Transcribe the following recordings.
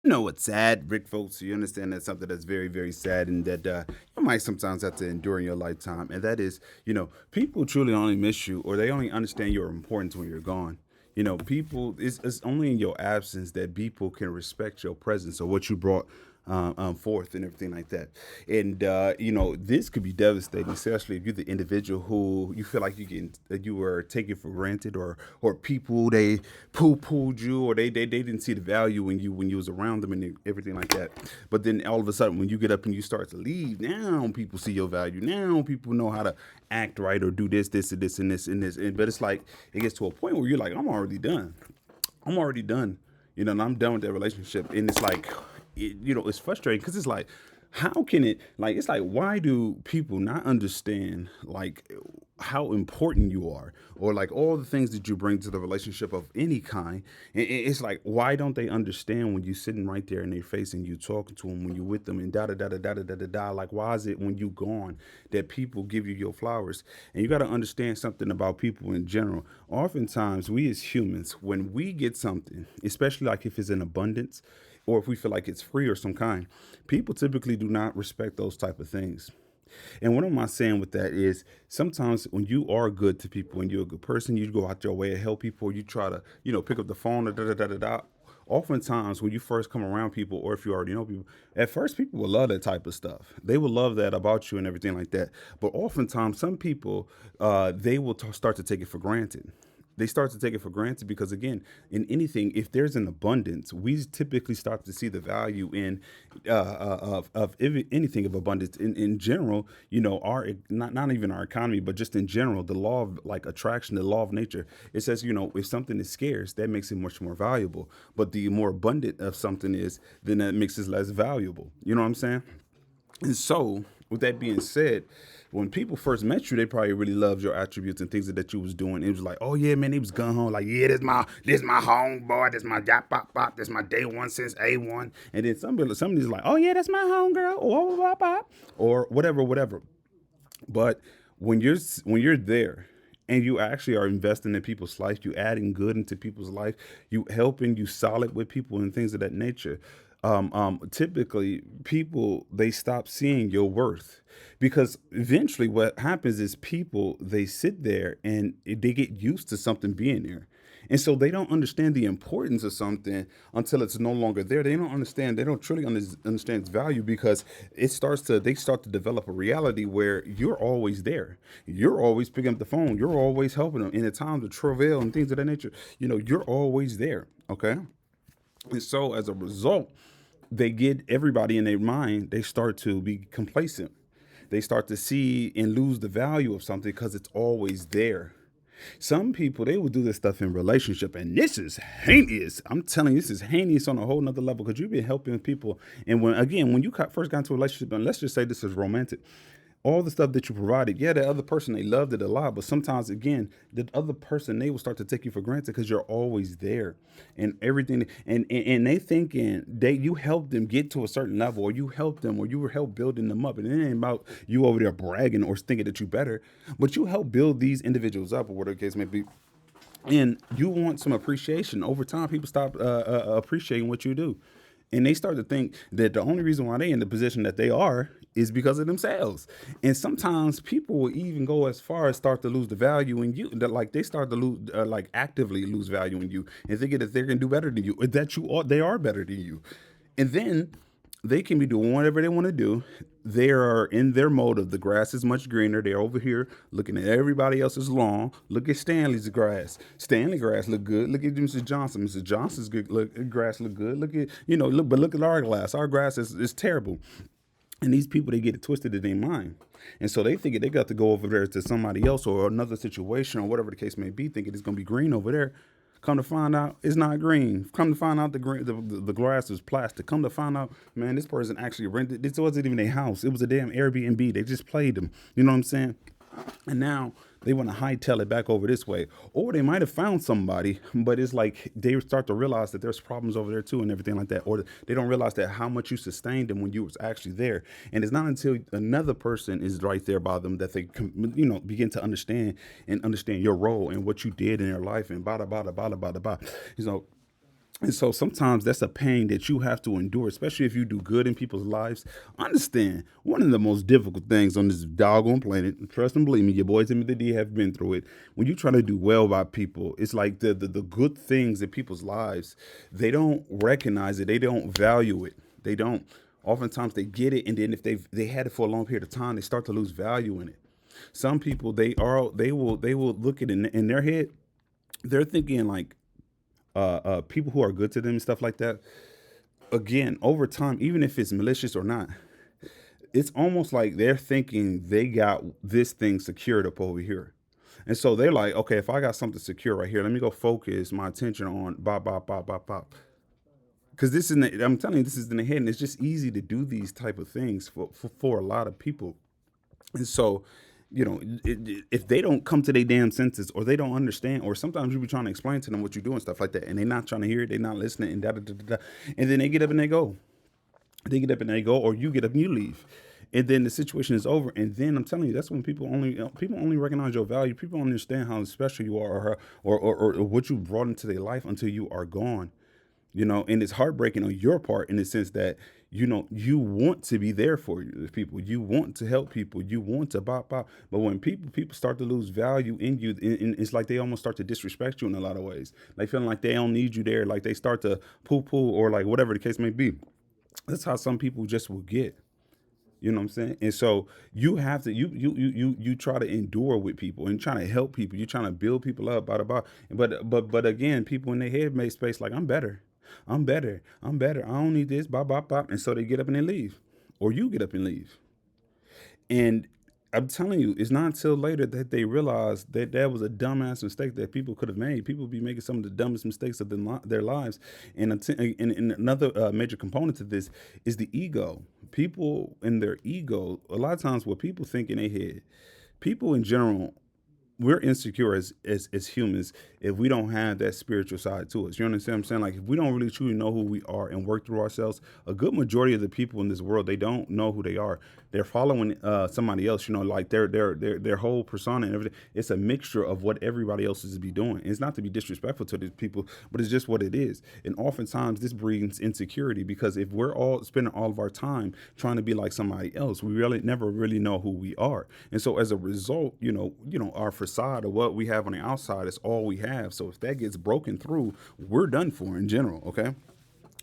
You know what's sad, Rick folks? You understand that's something that's very, very sad, and that you might sometimes have to endure in your lifetime. And that is, people truly only miss you, or they only understand your importance when you're gone. People, it's only in your absence that people can respect your presence or what you brought forth and everything like that. And this could be devastating, especially if you're the individual who you feel like that you were taken for granted, or people they poo-pooed you, or they didn't see the value in you when you was around them and everything like that. But then all of a sudden, when you get up and you start to leave, now people see your value. Now people know how to act right or do this and this and this and this. But it's like it gets to a point where you're like, I'm already done. I'm already done. And I'm done with that relationship. And it's like, it's frustrating because it's like, how can it, like, it's like, why do people not understand, like, how important you are, or like all the things that you bring to the relationship of any kind? It's like, why don't they understand when you sitting right there in their face and you talking to them when you with them and da da da da da da da da da? Like, why is it when you gone that people give you your flowers? And you got to understand something about people in general. Oftentimes, we as humans, when we get something, especially like if it's in abundance, or if we feel like it's free or some kind, people typically do not respect those type of things. And what am I saying with that is sometimes when you are good to people and you're a good person, you go out your way to help people, you try to, pick up the phone, da da da da da. Oftentimes, when you first come around people, or if you already know people, at first people will love that type of stuff. They will love that about you and everything like that. But oftentimes, some people, they will start to take it for granted. They start to take it for granted because, again, in anything, if there's an abundance, we typically start to see the value in anything of abundance in general. Our not even our economy, but just in general, the law of like attraction, the law of nature. It says, if something is scarce, that makes it much more valuable. But the more abundant of something is, then that makes it less valuable. You know what I'm saying? And so, with that being said, when people first met you, they probably really loved your attributes and things that you was doing. It was like, oh yeah, man, they was gun home, like, yeah, this my homeboy, this my dot pop pop, this my day one since A1. And then somebody's like, oh yeah, that's my homegirl, or pop pop, or whatever, whatever. But when you're there and you actually are investing in people's life, you adding good into people's life, you helping, you solid with people and things of that nature. Typically, people they stop seeing your worth because eventually, what happens is people they sit there and they get used to something being there. And so they don't understand the importance of something until it's no longer there. They don't understand. They don't truly understand its value because they start to develop a reality where you're always there. You're always picking up the phone. You're always helping them in the times of travail and things of that nature. You're always there. Okay. And so as a result, they get everybody in their mind, they start to be complacent. They start to see and lose the value of something because it's always there. Some people they will do this stuff in relationship, and this is heinous. I'm telling you, this is heinous on a whole nother level because you've been helping people. And when you first got into a relationship, and let's just say this is romantic, all the stuff that you provided, yeah, the other person they loved it a lot, but sometimes again, the other person they will start to take you for granted because you're always there, and everything, and they thinking they you helped them get to a certain level, or you helped them, or you were help building them up, and it ain't about you over there bragging or thinking that you better, but you help build these individuals up, or whatever the case may be, and you want some appreciation. Over time, people stop appreciating what you do, and they start to think that the only reason why they in the position that they are is because of themselves. And sometimes people will even go as far as start to lose the value in you. That like they start to lose, like actively lose value in you, and thinking that they're gonna do better than you, or that they are better than you, and then they can be doing whatever they want to do. They are in their mode of the grass is much greener. They're over here looking at everybody else's lawn. Look at Stanley's grass. Stanley grass look good. Look at Mrs. Johnson. Mrs. Johnson's grass look good. Look at but look at our grass. Our grass is terrible. And these people, they get it twisted in their mind. And so they think they got to go over there to somebody else or another situation or whatever the case may be, thinking it's going to be green over there. Come to find out, it's not green. Come to find out, the grass is plastic. Come to find out, man, this person actually rented. This wasn't even a house. It was a damn Airbnb. They just played them. You know what I'm saying? And now they want to hightail it back over this way, or they might have found somebody, but it's like they start to realize that there's problems over there too and everything like that, or they don't realize that how much you sustained them when you was actually there. And it's not until another person is right there by them that they begin to understand your role and what you did in their life, and bada bada bada bada bada. And so sometimes that's a pain that you have to endure, especially if you do good in people's lives. Understand, one of the most difficult things on this doggone planet, trust and believe me, your boy Timothy D have been through it. When you try to do well by people, it's like the good things in people's lives, they don't recognize it, they don't value it. They don't. Oftentimes they get it, and then if they had it for a long period of time, they start to lose value in it. Some people they will look at it in their head. They're thinking like people who are good to them and stuff like that. Again, over time, even if it's malicious or not, it's almost like they're thinking they got this thing secured up over here. And so they're like, okay, if I got something secure right here, let me go focus my attention on bop, bop, bop, bop, bop. Because this is, I'm telling you, this is in the head, and it's just easy to do these type of things for a lot of people. And so, if they don't come to their damn senses, or they don't understand, or sometimes you be trying to explain to them what you do and stuff like that, and they're not trying to hear it, they're not listening, and da da da da, da. And then they get up and they go. They get up and they go, or you get up and you leave, and then the situation is over. And then I'm telling you, that's when people only recognize your value. People don't understand how special you are, or what you brought into their life until you are gone. And it's heartbreaking on your part in the sense that you want to be there for people, you want to help people, you want to bop, but when people start to lose value in you, and it's like they almost start to disrespect you in a lot of ways, like feeling like they don't need you there, like they start to poo poo, or like whatever the case may be. That's how some people just will get. You know what I'm saying? And so you have to you try to endure with people and trying to help people. You're trying to build people up, blah, blah, blah. But again, people in their head make space like, I'm better. I'm better. I'm better. I don't need this, bop, bop, bop. And so they get up and they leave. Or you get up and leave. And I'm telling you, it's not until later that they realize that that was a dumbass mistake that people could have made. People be making some of the dumbest mistakes of their lives. And another major component to this is the ego. People in their ego, a lot of times what people think in their head, people in general, we're insecure as humans if we don't have that spiritual side to us. You understand what I'm saying? Like, if we don't really truly know who we are and work through ourselves, a good majority of the people in this world, they don't know who they are. They're following somebody else. Like their whole persona and everything. It's a mixture of what everybody else is to be doing. It's not to be disrespectful to these people, but it's just what it is. And oftentimes this breeds insecurity, because if we're all spending all of our time trying to be like somebody else, we really never really know who we are. And so as a result, our facade of what we have on the outside is all we have. So if that gets broken through, we're done for in general. Okay.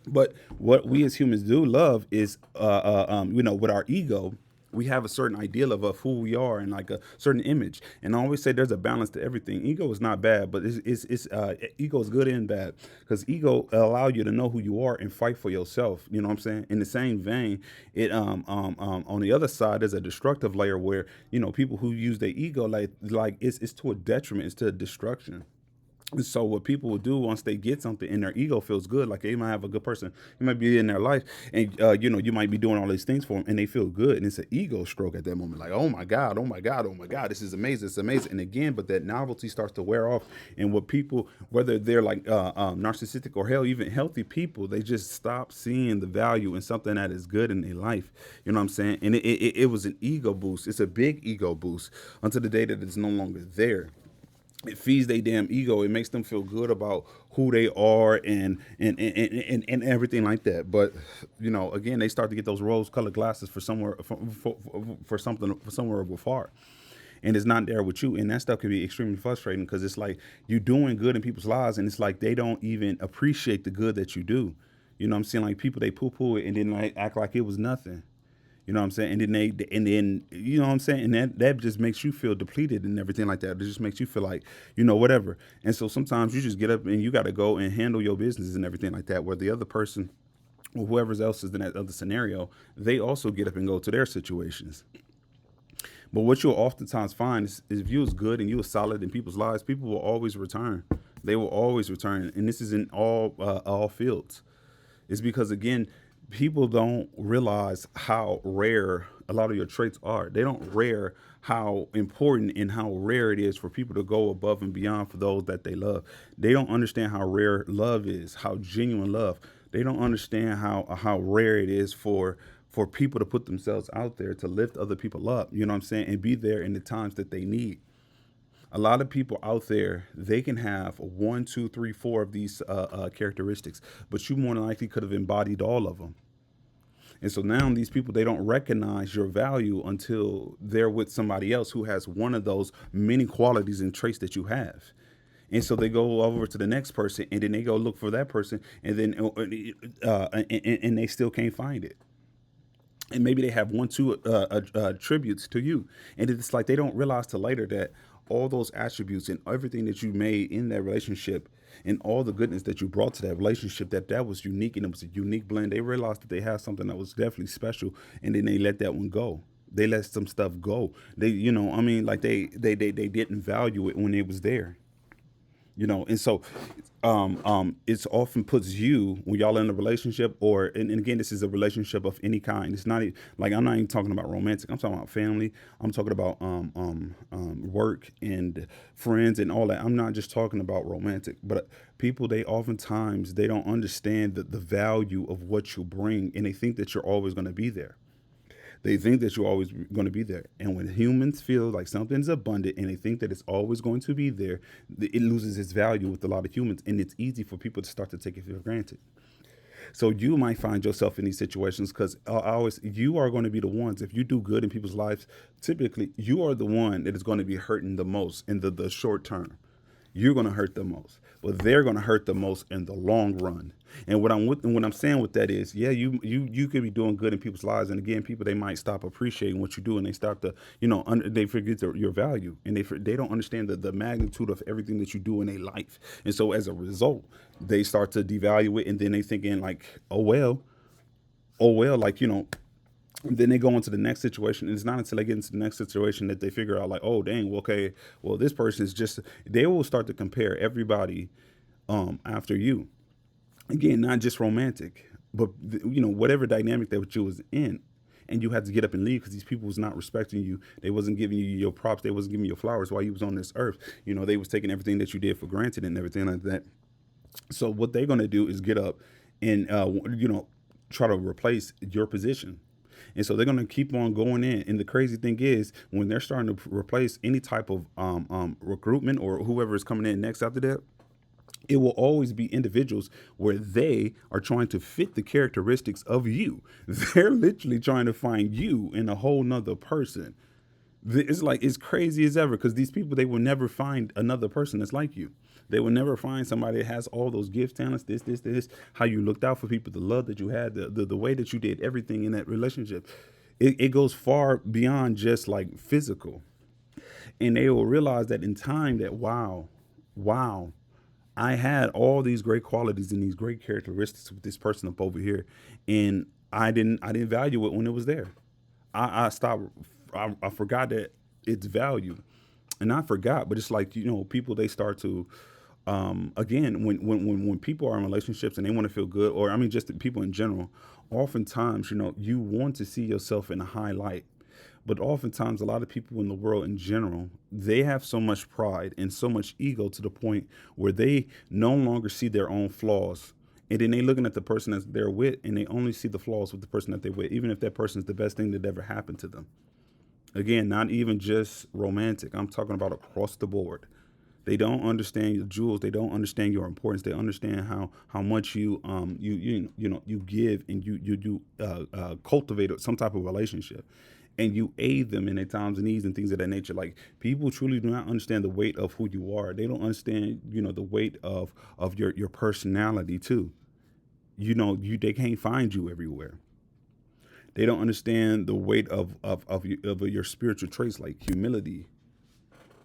But what we as humans do love is, with our ego, we have a certain ideal of who we are, and like a certain image. And I always say there's a balance to everything. Ego is not bad, but ego is good and bad, because ego allow you to know who you are and fight for yourself. You know what I'm saying? In the same vein, it on the other side, there's a destructive layer where people who use their ego like it's to a detriment, it's to a destruction. And so what people will do once they get something and their ego feels good, like they might have a good person, you might be in their life, and you might be doing all these things for them, and they feel good, and it's an ego stroke at that moment, like, oh my god, oh my god, oh my god, this is amazing, it's amazing. And again, but that novelty starts to wear off, and what people, whether they're like narcissistic or hell, even healthy people, they just stop seeing the value in something that is good in their life. You know what I'm saying? And it was an ego boost. It's a big ego boost until the day that it's no longer there. It feeds their damn ego. It makes them feel good about who they are, and everything like that. But again, they start to get those rose-colored glasses for somewhere for something for somewhere before, and it's not there with you. And that stuff can be extremely frustrating, because it's like you're doing good in people's lives, and it's like they don't even appreciate the good that you do. You know what I'm saying? Like, people, they poo-poo it and then like act like it was nothing. You know what I'm saying? And then you know what I'm saying? And that just makes you feel depleted and everything like that. It just makes you feel like, whatever. And so sometimes you just get up and you got to go and handle your business and everything like that, where the other person, or whoever else is in that other scenario, they also get up and go to their situations. But what you'll oftentimes find is if you was good and you was solid in people's lives, people will always return. They will always return. And this is in all fields. It's because, again, people don't realize how rare a lot of your traits are. They don't rare how important and how rare it is for people to go above and beyond for those that they love. They don't understand how rare love is, how genuine love. They don't understand how rare it is for people to put themselves out there to lift other people up. You know what I'm saying? And be there in the times that they need. A lot of people out there, they can have one, two, three, four of these characteristics, but you more than likely could have embodied all of them. And so now these people, they don't recognize your value until they're with somebody else who has one of those many qualities and traits that you have. And so they go over to the next person, and then they go look for that person, and then and they still can't find it. And maybe they have one, two attributes to you, and it's like they don't realize till later that all those attributes and everything that you made in that relationship and all the goodness that you brought to that relationship, that was unique, and it was a unique blend. They realized that they had something that was definitely special, and then they let that one go. They let some stuff go. They, I mean, like they didn't value it when it was there. And so it's often puts you when y'all in a relationship, or and again, this is a relationship of any kind. It's not like, I'm not even talking about romantic, I'm talking about family, I'm talking about work and friends and all that. I'm not just talking about romantic, but people, they oftentimes they don't understand the value of what you bring, and they think that you're always going to be there. They think that you're always going to be there. And when humans feel like something's abundant and they think that it's always going to be there, it loses its value with a lot of humans. And it's easy for people to start to take it for granted. So you might find yourself in these situations because you are going to be the ones, if you do good in people's lives, typically you are the one that is going to be hurting the most in the short term. You're going to hurt the most, but they're going to hurt the most in the long run. And what I'm saying with that is, yeah, you could be doing good in people's lives, and again, people, they might stop appreciating what you do, and they start to, they forget your value, and they don't understand the magnitude of everything that you do in their life, and so as a result, they start to devalue it, and then they thinking like, oh well, like then they go into the next situation, and it's not until they get into the next situation that they figure out like, oh dang, well, okay, well, this person is just, they will start to compare everybody after you. Again, not just romantic, but whatever dynamic that you was in, and you had to get up and leave because these people was not respecting you. They wasn't giving you your props. They wasn't giving you your flowers while you was on this earth. They was taking everything that you did for granted and everything like that. So what they're gonna do is get up and try to replace your position. And so they're going to keep on going in. And the crazy thing is, when they're starting to replace any type of recruitment or whoever is coming in next after that, it will always be individuals where they are trying to fit the characteristics of you. They're literally trying to find you in a whole nother person. It's like, it's crazy as ever, because these people, they will never find another person that's like you. They will never find somebody that has all those gifts, talents, this, how you looked out for people, the love that you had, the way that you did everything in that relationship. It goes far beyond just like physical. And they will realize that in time that, wow, I had all these great qualities and these great characteristics with this person up over here, and I didn't value it when it was there. I stopped. I forgot that its value, and I forgot. But it's like, people, they start to again, when people are in relationships and they want to feel good, or I mean, just the people in general, oftentimes, you want to see yourself in a high light. But oftentimes, a lot of people in the world in general, they have so much pride and so much ego to the point where they no longer see their own flaws. And then they looking at the person that they're with, and they only see the flaws with the person that they're with, even if that person is the best thing that ever happened to them. Again, not even just romantic. I'm talking about across the board. They don't understand your jewels. They don't understand your importance. They understand how much you give, and you cultivate some type of relationship, and you aid them in their times of needs and things of that nature. Like, people truly do not understand the weight of who you are. They don't understand the weight of your personality too. They can't find you everywhere. They don't understand the weight of your spiritual traits, like humility.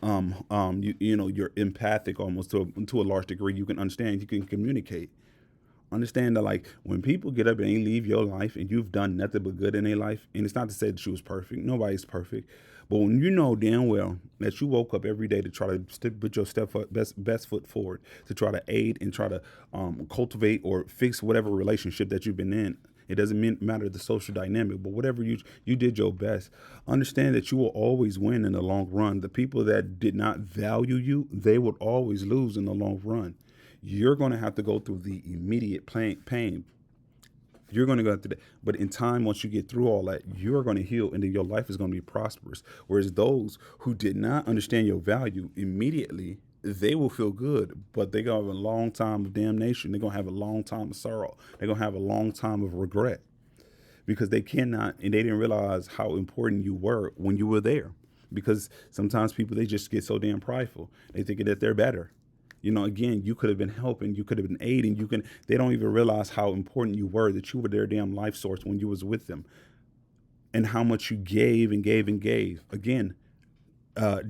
You're empathic almost to a large degree. You can understand, you can communicate. Understand that, like, when people get up and they leave your life and you've done nothing but good in their life, and it's not to say that you was perfect. Nobody's perfect. But when you know damn well that you woke up every day to try to put your best foot forward, to try to aid and try to cultivate or fix whatever relationship that you've been in. It doesn't matter the social dynamic, but whatever you did your best. Understand that you will always win in the long run. The people that did not value you, they would always lose in the long run. You're going to have to go through the immediate pain. You're going to go through that. But in time, once you get through all that, you're going to heal and then your life is going to be prosperous. Whereas those who did not understand your value immediately, they will feel good, but they're going to have a long time of damnation. They're going to have a long time of sorrow. They're going to have a long time of regret because they cannot, and they didn't realize how important you were when you were there. Because sometimes people, they just get so damn prideful. They think that they're better. Again, you could have been helping, you could have been aiding, they don't even realize how important you were, that you were their damn life source when you was with them, and how much you gave and gave and gave. Again,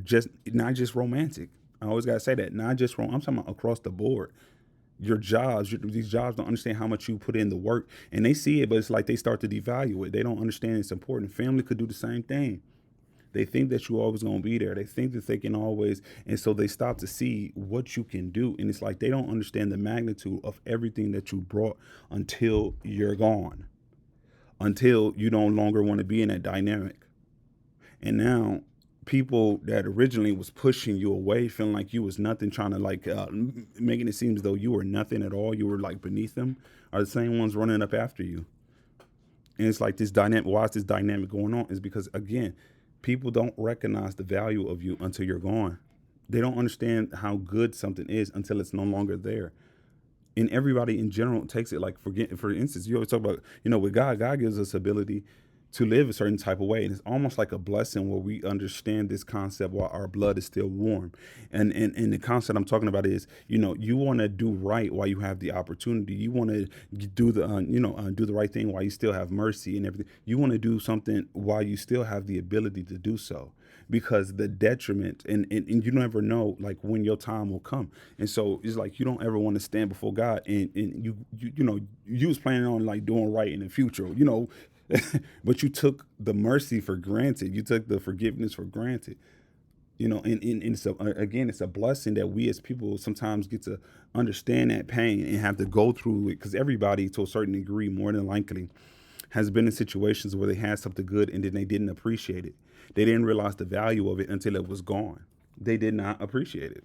just not just romantic. I always gotta say that, not just I'm talking about across the board. Your jobs, these jobs don't understand how much you put in the work, and they see it, but it's like they start to devalue it. They don't understand it's important. Family could do the same thing. They think that you're always going to be there. They think that they can always, and so they stop to see what you can do. And it's like they don't understand the magnitude of everything that you brought until you're gone, until you no longer want to be in that dynamic. And now people that originally was pushing you away, feeling like you was nothing, trying to like making it seem as though you were nothing at all, you were like beneath them, are the same ones running up after you. And it's like this dynamic. Why is this dynamic going on? Is because, again, people don't recognize the value of you until you're gone. They don't understand how good something is until it's no longer there. And everybody in general takes it like, for instance, you always talk about, with God gives us ability to live a certain type of way. And it's almost like a blessing where we understand this concept while our blood is still warm. And the concept I'm talking about is, you want to do right while you have the opportunity. You want to do do the right thing while you still have mercy and everything. You want to do something while you still have the ability to do so, because the detriment and you never know like when your time will come. And so it's like you don't ever want to stand before God and you was planning on like doing right in the future, but you took the mercy for granted. You took the forgiveness for granted. And so again, it's a blessing that we as people sometimes get to understand that pain and have to go through it, because everybody to a certain degree, more than likely, has been in situations where they had something good and then they didn't appreciate it. They didn't realize the value of it until it was gone. They did not appreciate it.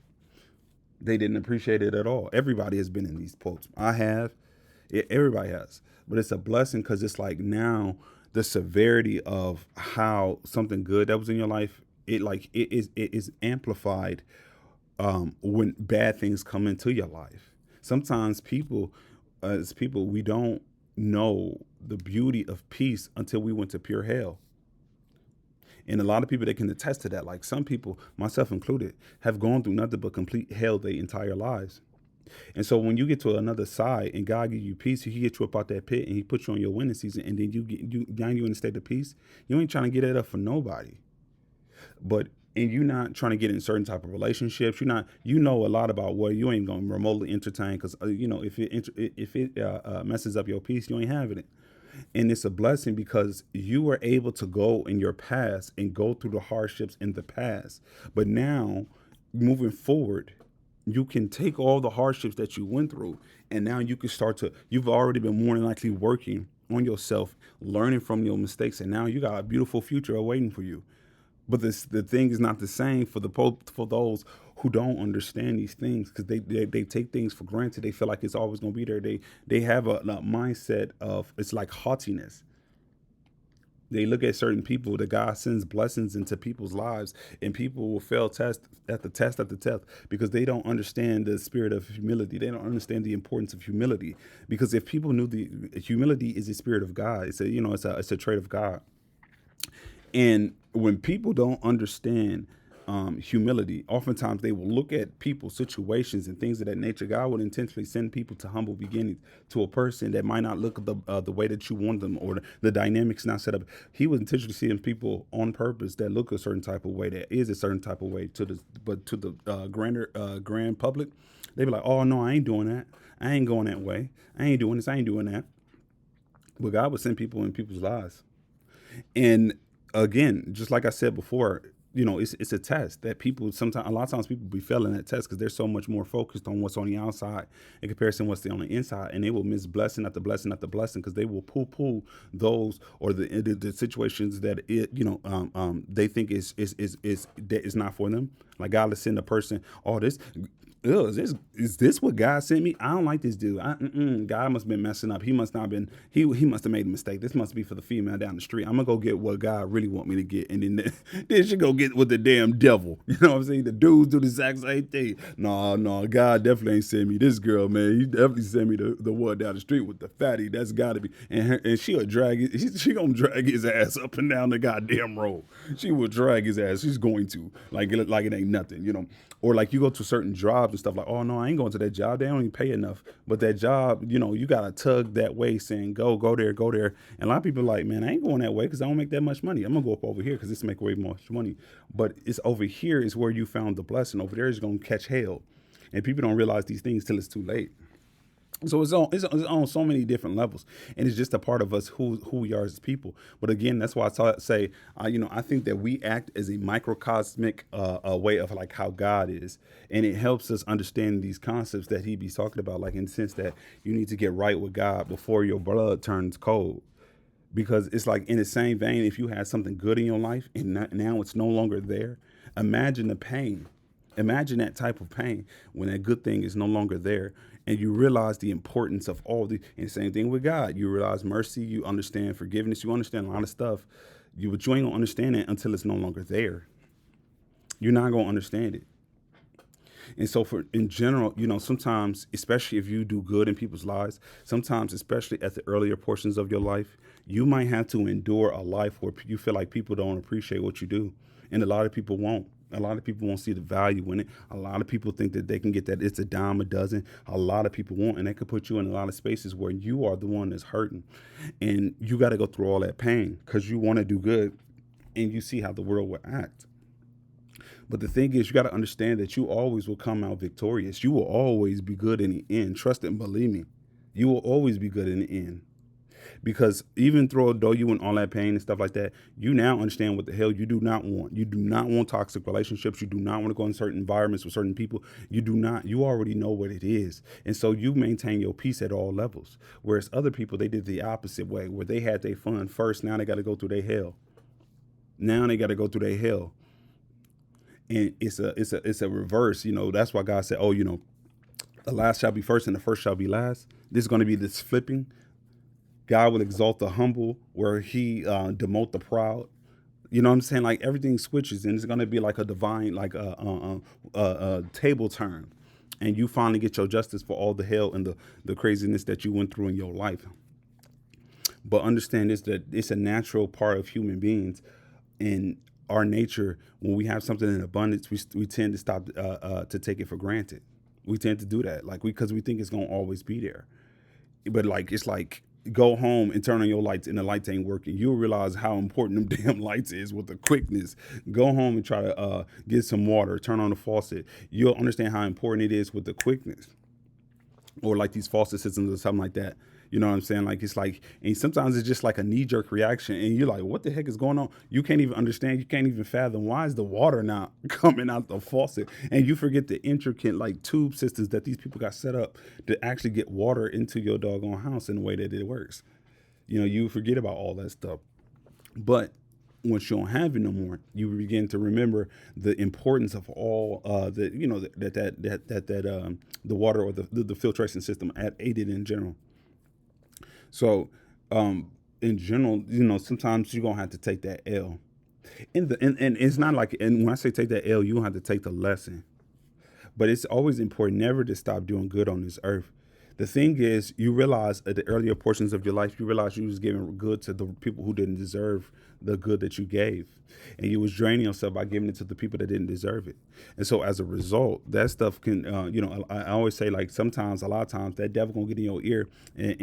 They didn't appreciate it at all. Everybody has been in these quotes. I have. Everybody has. But it's a blessing because it's like now the severity of how something good that was in your life, it is amplified when bad things come into your life. Sometimes people, as people, we don't know the beauty of peace until we went to pure hell. And a lot of people that can attest to that, like some people, myself included, have gone through nothing but complete hell their entire lives. And so when you get to another side and God give you peace, He get you up out that pit and He puts you on your winning season, and then now you in a state of peace. You ain't trying to get that up for nobody. But and you're not trying to get in certain type of relationships. You're not. You know a lot about where you ain't going to remotely entertain, because if it messes up your peace, you ain't having it. And it's a blessing because you were able to go in your past and go through the hardships in the past. But now, moving forward, you can take all the hardships that you went through, and now you can you've already been more than likely working on yourself, learning from your mistakes, and now you got a beautiful future awaiting for you. But the thing is not the same for those who don't understand these things, because they take things for granted. They feel like it's always going to be there. They have a mindset of, it's like haughtiness. They look at certain people that God sends blessings into people's lives, and people will fail test after test because they don't understand the spirit of humility. They don't understand the importance of humility, because if people knew the humility is the spirit of God, it's a trait of God. And when people don't understand humility, oftentimes they will look at people, situations, and things of that nature. God would intentionally send people to humble beginnings, to a person that might not look the way that you want them, or the dynamics not set up. He was intentionally seeing people on purpose that look a certain type of way, that is a certain type of way to the grand public. They be like, oh no, I ain't doing that. I ain't going that way. I ain't doing this. I ain't doing that. But God would send people in people's lives. And again, just like I said before, it's a test that people sometimes, a lot of times people be failing that test because they're so much more focused on what's on the outside in comparison to what's on the inside, and they will miss blessing after blessing after blessing because they will poo those, or the situations that they think is that is not for them. Like God will send a person, all this. Ew, is this what God sent me? I don't like this dude. God must have been messing up. He must not been. He must have made a mistake. This must be for the female down the street. I'm gonna go get what God really want me to get, and then then she go get with the damn devil. You know what I'm saying? The dudes do the exact same thing. No, no, God definitely ain't sent me this girl, man. He definitely sent me the one down the street with the fatty. That's got to be. And she'll drag it. She gonna drag his ass up and down the goddamn road. She will drag his ass. She's going to like it ain't nothing, you know. Or like you go to certain jobs and stuff like, oh no, I ain't going to that job. They don't even pay enough. But that job, you know, you gotta tug that way, saying go there, go there. And a lot of people are like, man, I ain't going that way because I don't make that much money. I'm gonna go up over here because this make way more money. But it's over here is where you found the blessing. Over there is gonna catch hell, and people don't realize these things till it's too late. So it's on so many different levels, and it's just a part of us who we are as people. But again, that's why say, I think that we act as a microcosmic way of like how God is, and it helps us understand these concepts that he be talking about, like in the sense that you need to get right with God before your blood turns cold. Because it's like in the same vein, if you had something good in your life and now it's no longer there, imagine the pain. Imagine that type of pain when that good thing is no longer there, and you realize the importance of all the. And same thing with God. You realize mercy. You understand forgiveness. You understand a lot of stuff. But you ain't gonna understand it until it's no longer there. You're not gonna understand it. And so for in general, sometimes, especially if you do good in people's lives, sometimes, especially at the earlier portions of your life, you might have to endure a life where you feel like people don't appreciate what you do. And a lot of people won't. A lot of people won't see the value in it. A lot of people think that they can get that it's a dime a dozen. A lot of people won't. And that could put you in a lot of spaces where you are the one that's hurting. And you got to go through all that pain because you want to do good and you see how the world will act. But the thing is, you got to understand that you always will come out victorious. You will always be good in the end. Trust and believe me. You will always be good in the end. Because even though you in all that pain and stuff like that, you now understand what the hell you do not want. You do not want toxic relationships. You do not want to go in certain environments with certain people. You do not. You already know what it is. And so you maintain your peace at all levels. Whereas other people, they did the opposite way, where they had their fun first. Now they got to go through their hell. Now they got to go through their hell. And it's a reverse. That's why God said, oh, the last shall be first and the first shall be last. This is going to be this flipping. God will exalt the humble where he demote the proud. You know what I'm saying? Like everything switches and it's going to be like a divine, like a table turn. And you finally get your justice for all the hell and the craziness that you went through in your life. But understand this, that it's a natural part of human beings. And our nature, when we have something in abundance, we tend to stop to take it for granted. We tend to do that, like because we think it's gonna always be there. But like it's like go home and turn on your lights and the lights ain't working. You'll realize how important them damn lights is with the quickness. Go home and try to get some water, turn on the faucet. You'll understand how important it is with the quickness. Or like these faucet systems or something like that. You know what I'm saying? Like it's like, and sometimes it's just like a knee jerk reaction, and you're like, "What the heck is going on?" You can't even understand. You can't even fathom why is the water not coming out the faucet, and you forget the intricate like tube systems that these people got set up to actually get water into your doggone house in the way that it works. You forget about all that stuff, but once you don't have it no more, you begin to remember the importance of all that the water or the filtration system aided in general. So, in general, sometimes you're gonna have to take that L. And it's not like, and when I say take that L, you don't have to take the lesson. But it's always important never to stop doing good on this earth. The thing is, you realize at the earlier portions of your life, you realize you was giving good to the people who didn't deserve the good that you gave. And you was draining yourself by giving it to the people that didn't deserve it. And so as a result, that stuff can, I always say like sometimes, a lot of times that devil gonna get in your ear and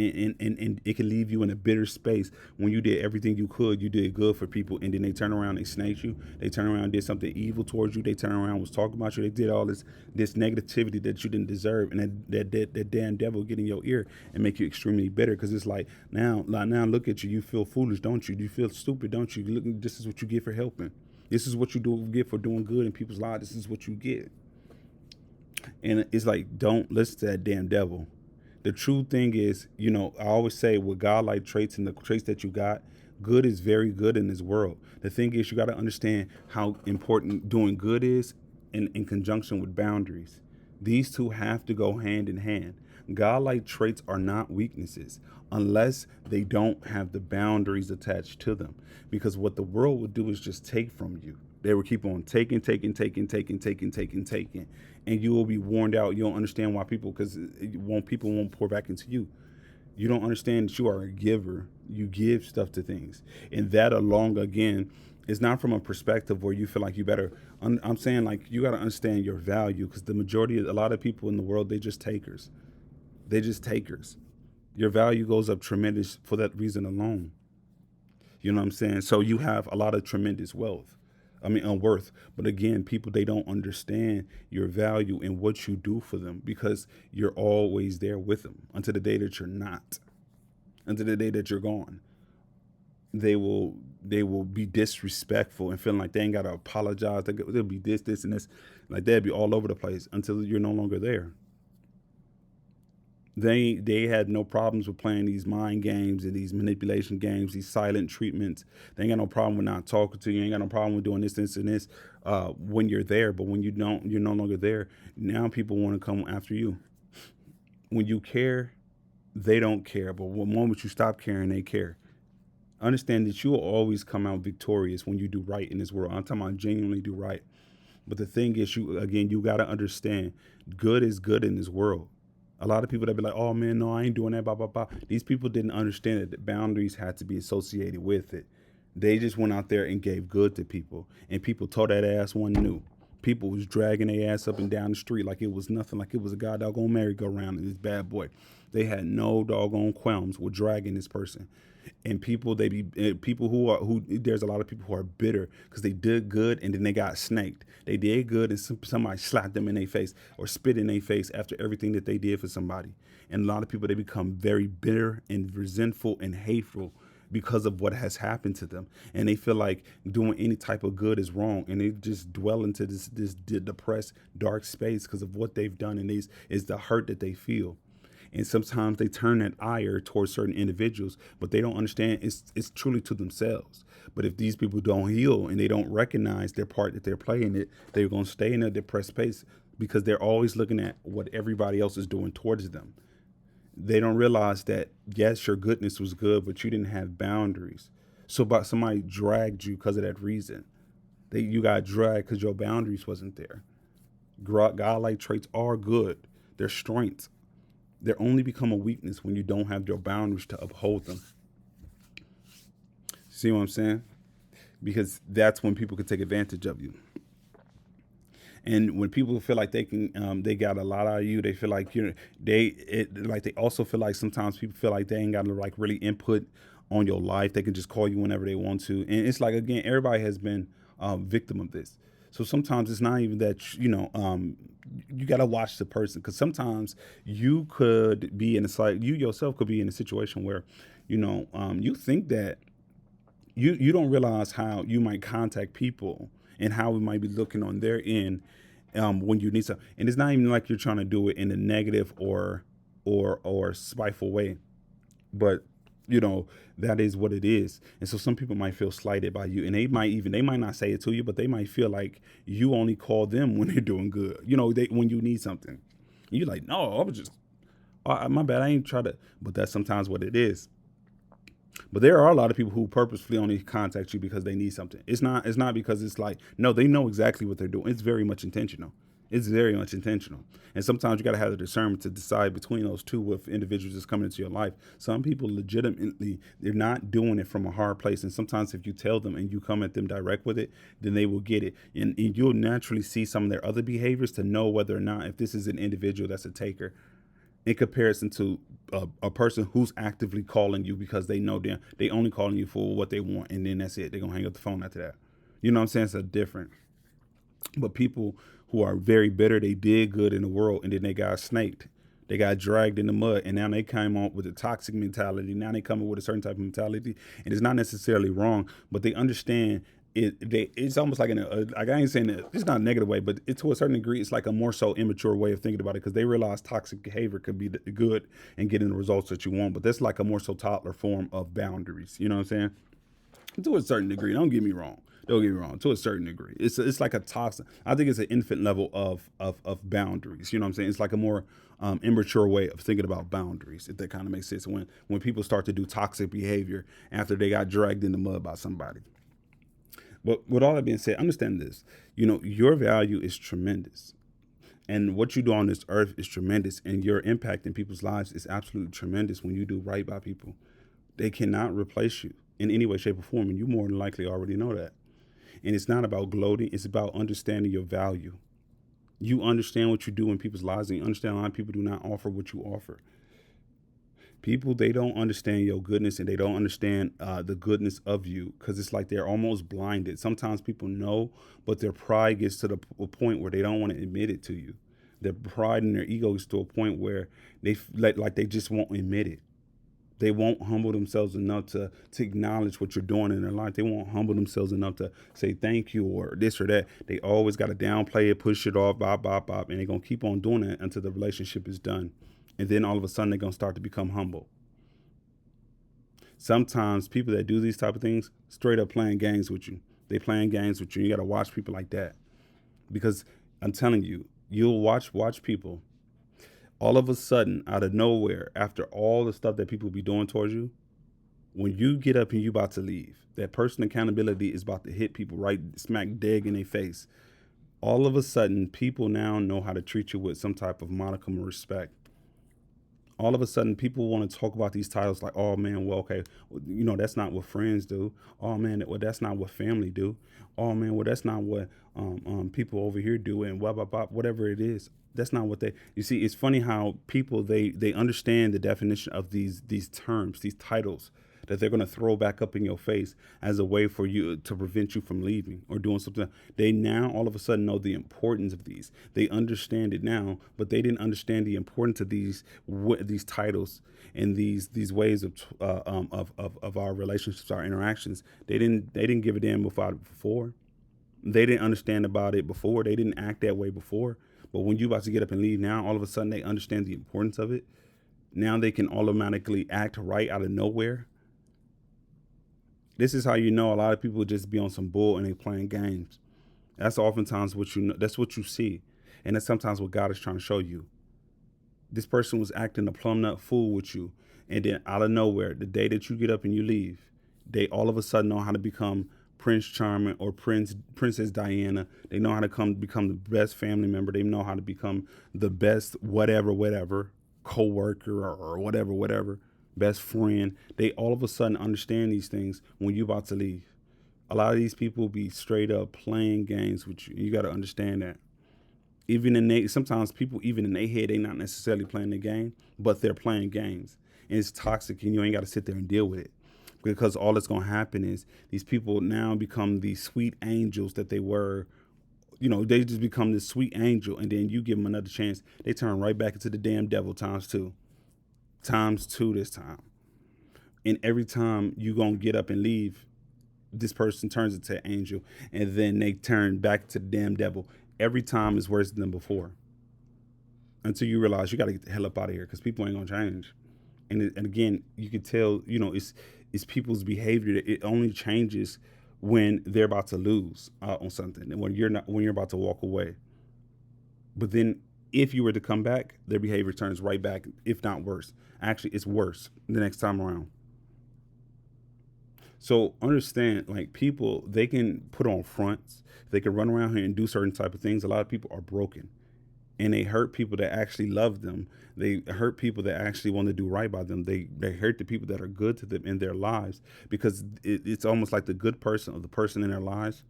it can leave you in a bitter space when you did everything you could. You did good for people and then they turn around, they snaked you. They turn around, did something evil towards you. They turn around, was talking about you. They did all this negativity that you didn't deserve. And that damn devil get in your ear and make you extremely bitter because it's like now look at you. You feel foolish, don't you? You feel stupid, don't you? Look, this is what you get for helping. This is what you get for doing good in people's lives. This is what you get. And it's like, don't listen to that damn devil. The true thing is, I always say with God-like traits and the traits that you got, good is very good in this world. The thing is, you got to understand how important doing good is in conjunction with boundaries. These two have to go hand in hand. Godlike traits are not weaknesses unless they don't have the boundaries attached to them. Because what the world would do is just take from you. They will keep on taking, taking, taking, taking, taking, taking, taking, and you will be worn out. You don't understand why because people won't pour back into you. You don't understand that you are a giver. You give stuff to things, and that along again is not from a perspective where you feel like you better. I'm saying like you got to understand your value, because the majority of a lot of people in the world, they just takers. They just takers. Your value goes up tremendous for that reason alone. You know what I'm saying? So you have a lot of tremendous wealth. I mean, worth. But again, people, they don't understand your value and what you do for them, because you're always there with them until the day that you're not, until the day that you're gone. They will be disrespectful and feeling like they ain't got to apologize. They'll be this, and this. Like they'll be all over the place until you're no longer there. They had no problems with playing these mind games and these manipulation games, these silent treatments. They ain't got no problem with not talking to you. Ain't got no problem with doing this, and this when you're there. But when you don't, you're no longer there. Now people want to come after you. When you care, they don't care. But the moment you stop caring, they care. Understand that you will always come out victorious when you do right in this world. I'm talking about genuinely do right. But the thing is, you got to understand, good is good in this world. A lot of people that be like, oh man, no, I ain't doing that, blah, blah, blah. These people didn't understand that the boundaries had to be associated with it. They just went out there and gave good to people. And people told that ass one knew. People was dragging their ass up and down the street like it was nothing, like it was a god doggone merry-go-round in this bad boy. They had no doggone qualms with dragging this person. And people, people who there's a lot of people who are bitter because they did good and then they got snaked. They did good and somebody slapped them in their face or spit in their face after everything that they did for somebody. And a lot of people, they become very bitter and resentful and hateful because of what has happened to them, and they feel like doing any type of good is wrong, and they just dwell into this depressed dark space because of what they've done, and these is the hurt that they feel. And sometimes they turn that ire towards certain individuals, but they don't understand it's truly to themselves. But if these people don't heal and they don't recognize their part that they're playing, they're going to stay in a depressed space because they're always looking at what everybody else is doing towards them. They don't realize that, yes, your goodness was good, but you didn't have boundaries. So but somebody dragged you because of that reason. You got dragged because your boundaries wasn't there. Godlike traits are good. They're strengths. They only become a weakness when you don't have your boundaries to uphold them. See what I'm saying? Because that's when people can take advantage of you. And when people feel like they got a lot out of you, they feel like they also feel like sometimes people feel like they ain't got to like really input on your life. They can just call you whenever they want to, and it's like again, everybody has been victim of this. So sometimes it's not even that you got to watch the person, because sometimes you could be in you yourself could be in a situation where you think that you don't realize how you might contact people and how we might be looking on their end when you need something. And it's not even like you're trying to do it in a negative or spiteful way, but that is what it is. And so some people might feel slighted by you, and they might not say it to you, but they might feel like you only call them when they're doing good. When you need something, you're like, no, I was just, my bad, I ain't try to. But that's sometimes what it is. But there are a lot of people who purposefully only contact you because they need something. It's not because it's like, no, they know exactly what they're doing. It's very much intentional. It's very much intentional. And sometimes you got to have the discernment to decide between those two with individuals that's coming into your life. Some people legitimately, they're not doing it from a hard place. And sometimes if you tell them and you come at them direct with it, then they will get it. And you'll naturally see some of their other behaviors to know whether or not if this is an individual that's a taker in comparison to a person who's actively calling you because they know they only calling you for what they want, and then that's it. They're gonna hang up the phone after that. You know what I'm saying? It's a different. But people who are very bitter, they did good in the world, and then they got snaked. They got dragged in the mud, and now they came on with a toxic mentality. Now they come up with a certain type of mentality, and it's not necessarily wrong, but they understand it's almost like like I ain't saying that it's not a negative way, but to a certain degree, it's like a more so immature way of thinking about it, because they realize toxic behavior could be good and getting the results that you want, but that's like a more so toddler form of boundaries. You know what I'm saying? To a certain degree, don't get me wrong. Don't get me wrong, to a certain degree. It's like a toxic. I think it's an infant level of boundaries. You know what I'm saying? It's like a more immature way of thinking about boundaries, if that kind of makes sense. When people start to do toxic behavior after they got dragged in the mud by somebody. But with all that being said, understand this. You know, your value is tremendous. And what you do on this earth is tremendous. And your impact in people's lives is absolutely tremendous when you do right by people. They cannot replace you in any way, shape, or form. And you more than likely already know that. And it's not about gloating, it's about understanding your value. You understand what you do in people's lives, and you understand a lot of people do not offer what you offer. People, they don't understand your goodness, and they don't understand the goodness of you, because it's like they're almost blinded. Sometimes people know, but their pride gets to the point where they don't want to admit it to you. Their pride and their ego gets to a point where like they just won't admit it. They won't humble themselves enough to acknowledge what you're doing in their life. They won't humble themselves enough to say thank you or this or that. They always got to downplay it, push it off, bop, bop, bop, and they're going to keep on doing it until the relationship is done. And then all of a sudden they're going to start to become humble. Sometimes people that do these type of things straight up playing games with you. They playing games with you. You got to watch people like that, because I'm telling you, you'll watch people all of a sudden out of nowhere, after all the stuff that people be doing towards you, when you get up and you about to leave, that person accountability is about to hit people right smack dead in their face. All of a sudden, people now know how to treat you with some type of modicum of respect. All of a sudden, people want to talk about these titles like, oh man, well, okay, that's not what friends do. Oh man, well, that's not what family do. Oh man, well, that's not what people over here do, and blah blah blah, whatever it is. That's not what they. You see, it's funny how people they understand the definition of these terms, these titles, that they're going to throw back up in your face as a way for you to prevent you from leaving or doing something. They now all of a sudden know the importance of these. They understand it now, but they didn't understand the importance of these titles and these ways of our relationships, our interactions. They didn't give a damn about it before. They didn't understand about it before. They didn't act that way before. But when you about to get up and leave now, all of a sudden they understand the importance of it. Now they can automatically act right out of nowhere. This is how you know a lot of people just be on some bull and they playing games. That's oftentimes what you know. That's what you see, and that's sometimes what God is trying to show you. This person was acting a plumb nut fool with you, and then out of nowhere, the day that you get up and you leave, they all of a sudden know how to become Prince Charming or Princess Diana. They know how to become the best family member. They know how to become the best whatever co-worker or whatever best friend. They all of a sudden understand these things when you're about to leave. A lot of these people be straight up playing games with you. You got to understand that. Sometimes people, even in their head, they not necessarily playing the game, but they're playing games. And it's toxic, and you ain't got to sit there and deal with it. Because all that's going to happen is these people now become these sweet angels that they were. They just become this sweet angel, and then you give them another chance, they turn right back into the damn devil times two. Times two this time. And every time you going to get up and leave, this person turns into an angel, and then they turn back to the damn devil. Every time is worse than before, until you realize you got to get the hell up out of here, because people ain't gonna change. And again, you can tell, it's people's behavior that it only changes when they're about to lose out on something, and when you're about to walk away. But then if you were to come back, their behavior turns right back, if not worse. Actually, it's worse the next time around. So understand, like, people, they can put on fronts, they can run around here and do certain type of things. A lot of people are broken, and they hurt people that actually love them. They hurt people that actually want to do right by them. They hurt the people that are good to them in their lives, because it's almost like the good person or the person in their lives,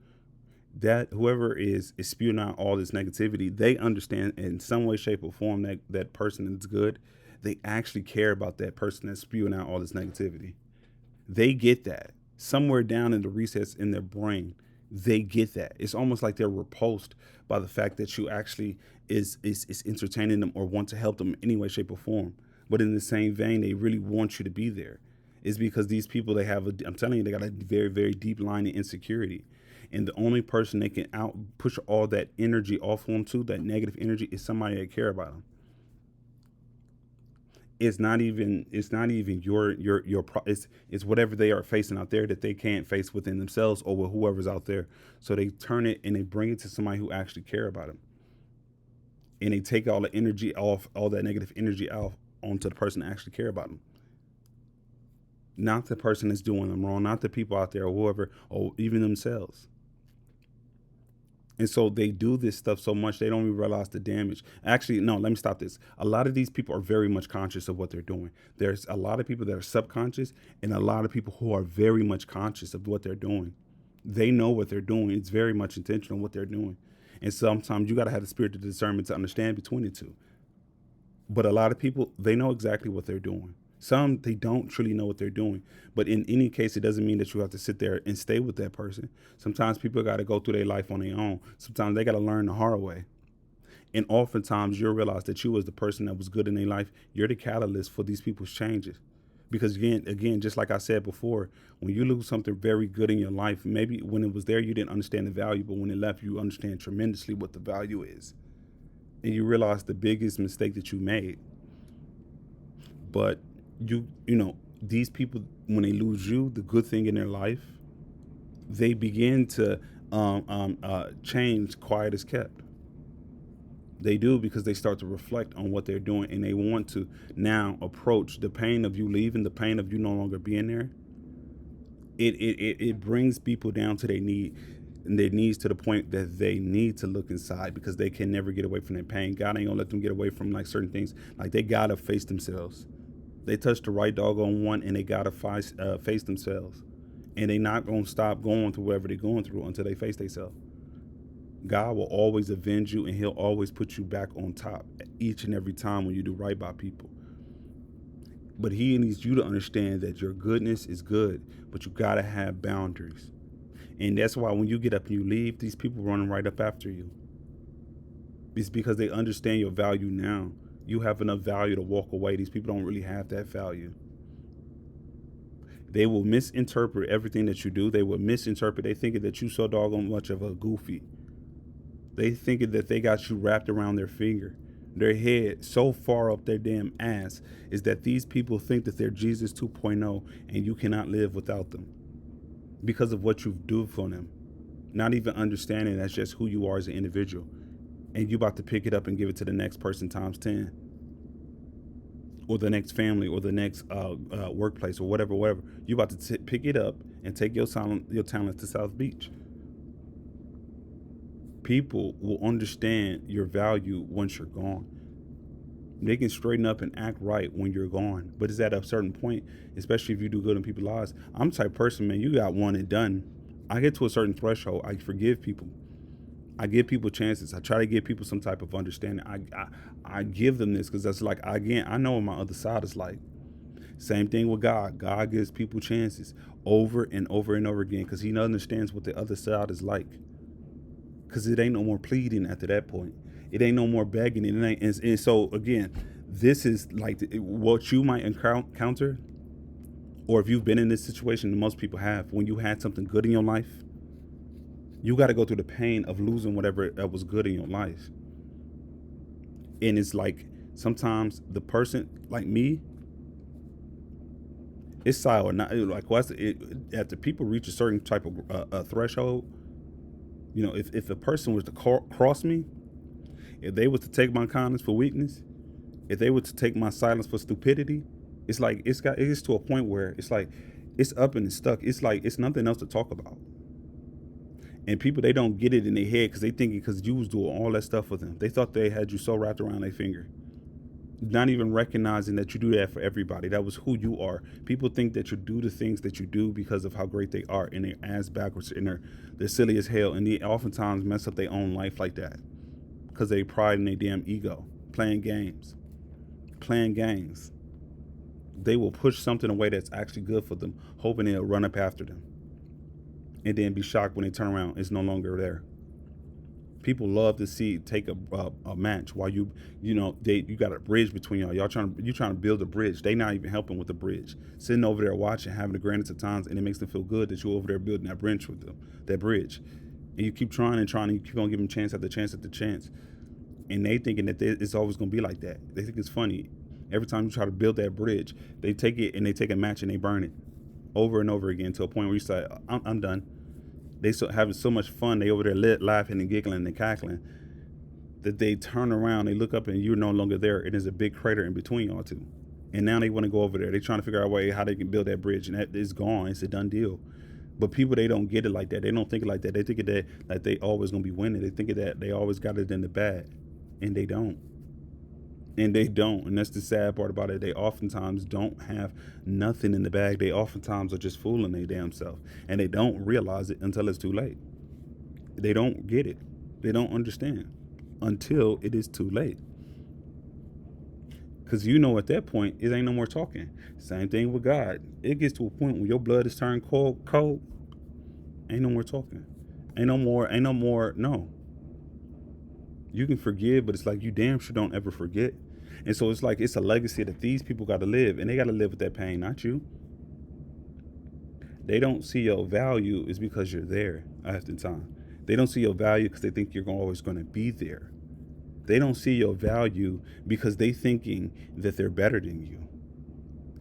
that whoever is spewing out all this negativity, they understand in some way, shape, or form that person is good. They actually care about that person that's spewing out all this negativity. They get that somewhere down in the recess in their brain. They get that. It's almost like they're repulsed by the fact that you actually is entertaining them or want to help them in any way, shape, or form. But in the same vein, they really want you to be there. It's because these people, I'm telling you, they got a very, very deep line of insecurity. And the only person they can out push all that energy off on to, that negative energy, is somebody that care about them. it's not even it's whatever they are facing out there that they can't face within themselves or with whoever's out there. So they turn it and they bring it to somebody who actually care about them, and they take all the energy off, all that negative energy off onto the person that actually care about them, not the person that's doing them wrong, not the people out there or whoever, or even themselves. And so they do this stuff so much they don't even realize the damage. Actually, no, let me stop this. A lot of these people are very much conscious of what they're doing. There's a lot of people that are subconscious and a lot of people who are very much conscious of what they're doing. They know what they're doing. It's very much intentional what they're doing. And sometimes you got to have the spirit of discernment to understand between the two. But a lot of people, they know exactly what they're doing. Some, they don't truly know what they're doing. But in any case, it doesn't mean that you have to sit there and stay with that person. Sometimes people got to go through their life on their own. Sometimes they got to learn the hard way. And oftentimes you'll realize that you, as the person that was good in their life, you're the catalyst for these people's changes. Because again, just like I said before, when you lose something very good in your life, maybe when it was there, you didn't understand the value, but when it left, you understand tremendously what the value is. And you realize the biggest mistake that you made. But these people, when they lose you, the good thing in their life, they begin to change quiet as kept. They do, because they start to reflect on what they're doing and they want to now approach the pain of you leaving, the pain of you no longer being there. It brings people down to their knees to the point that they need to look inside, because they can never get away from their pain. God ain't gonna let them get away from like certain things. Like, they gotta face themselves. They touched the right doggone one and they gotta face themselves. And they not gonna stop going through whatever they're going through until they face themselves. God will always avenge you and he'll always put you back on top each and every time when you do right by people. But he needs you to understand that your goodness is good, but you gotta have boundaries. And that's why when you get up and you leave, these people running right up after you. It's because they understand your value now. You have enough value to walk away. These people don't really have that value. They will misinterpret everything that you do. They will misinterpret. They think that you so doggone much of a goofy. They think that they got you wrapped around their finger. Their head so far up their damn ass is that these people think that they're Jesus 2.0 and you cannot live without them because of what you do for them. Not even understanding that's just who you are as an individual. And you about to pick it up and give it to the next person times 10. Or the next family or the next workplace or whatever. You about to pick it up and take your talent to South Beach. People will understand your value once you're gone. They can straighten up and act right when you're gone. But it's at a certain point, especially if you do good in people's lives. I'm the type of person, man, you got one and done. I get to a certain threshold. I forgive people. I give people chances. I try to give people some type of understanding. I give them this because that's like, again, I know what my other side is like. Same thing with God. God gives people chances over and over and over again because he understands what the other side is like. Because it ain't no more pleading after that point. It ain't no more begging. It ain't. And so again, this is like what you might encounter, or if you've been in this situation, and most people have, when you had something good in your life, you got to go through the pain of losing whatever that was good in your life. And it's like sometimes the person like me, it's silent. Not like after people reach a certain type of threshold. If a person was to cross me, if they was to take my kindness for weakness, if they were to take my silence for stupidity, it's like it gets to a point where it's like it's up and it's stuck. It's like it's nothing else to talk about. And people, they don't get it in their head because they thinking because you was doing all that stuff for them. They thought they had you so wrapped around their finger. Not even recognizing that you do that for everybody. That was who you are. People think that you do the things that you do because of how great they are, and they're ass backwards, and they're silly as hell, and they oftentimes mess up their own life like that because they pride in their damn ego, playing games. They will push something away that's actually good for them, hoping it'll run up after them, and then be shocked when they turn around, it's no longer there. People love to take a match while you got a bridge between y'all. You trying to build a bridge. They not even helping with the bridge. Sitting over there watching, having the grandest of times, and it makes them feel good that you're over there building that bridge with them, that bridge. And you keep trying and trying, and you keep on giving chance after chance after chance. And they thinking that it's always gonna be like that. They think it's funny. Every time you try to build that bridge, they take it and they take a match and they burn it over and over again to a point where you say, I'm done. They so having so much fun, they over there laughing and giggling and cackling that they turn around, they look up and you're no longer there, and there's a big crater in between y'all two. And now they want to go over there. They're trying to figure out a way how they can build that bridge, and that is gone. It's a done deal. But people, they don't get it like that. They don't think it like that. They think it that like they always gonna be winning. They think it that they always got it in the bag, and they don't. And they don't. And that's the sad part about it. They oftentimes don't have nothing in the bag. They oftentimes are just fooling their damn self, and they don't realize it until it's too late. They don't get it. They don't understand until it is too late. Because you know at that point, it ain't no more talking. Same thing with God. It gets to a point when your blood is turned cold, ain't no more talking. Ain't no more, no. You can forgive, but it's like you damn sure don't ever forget. And so it's like it's a legacy that these people got to live, and they got to live with that pain, not you. They don't see your value is because you're there after time. They don't see your value because they think you're always going to be there. They don't see your value because they thinking that they're better than you.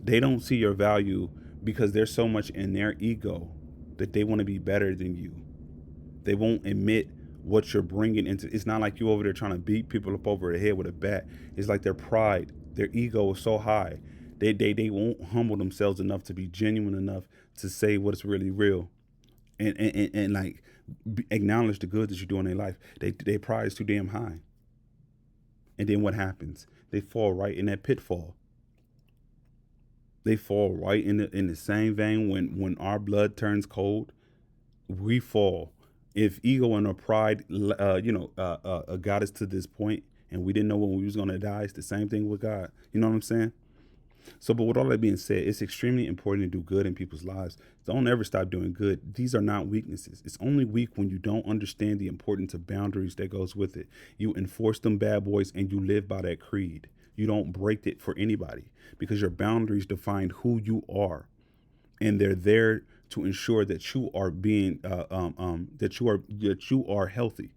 They don't see your value because there's so much in their ego that they want to be better than you. They won't admit what you're bringing into. It's not like you over there trying to beat people up over the head with a bat. It's like their pride, their ego is so high. They won't humble themselves enough to be genuine enough to say what's really real, and like acknowledge the good that you do in their life. Their pride is too damn high. And then what happens? They fall right in that pitfall. They fall right in the same vein when our blood turns cold, we fall. If ego and our pride, got us to this point, and we didn't know when we was gonna die, it's the same thing with God. You know what I'm saying? So, but with all that being said, it's extremely important to do good in people's lives. Don't ever stop doing good. These are not weaknesses. It's only weak when you don't understand the importance of boundaries that goes with it. You enforce them bad boys and you live by that creed. You don't break it for anybody because your boundaries define who you are, and they're there to ensure that you are being that you are healthy.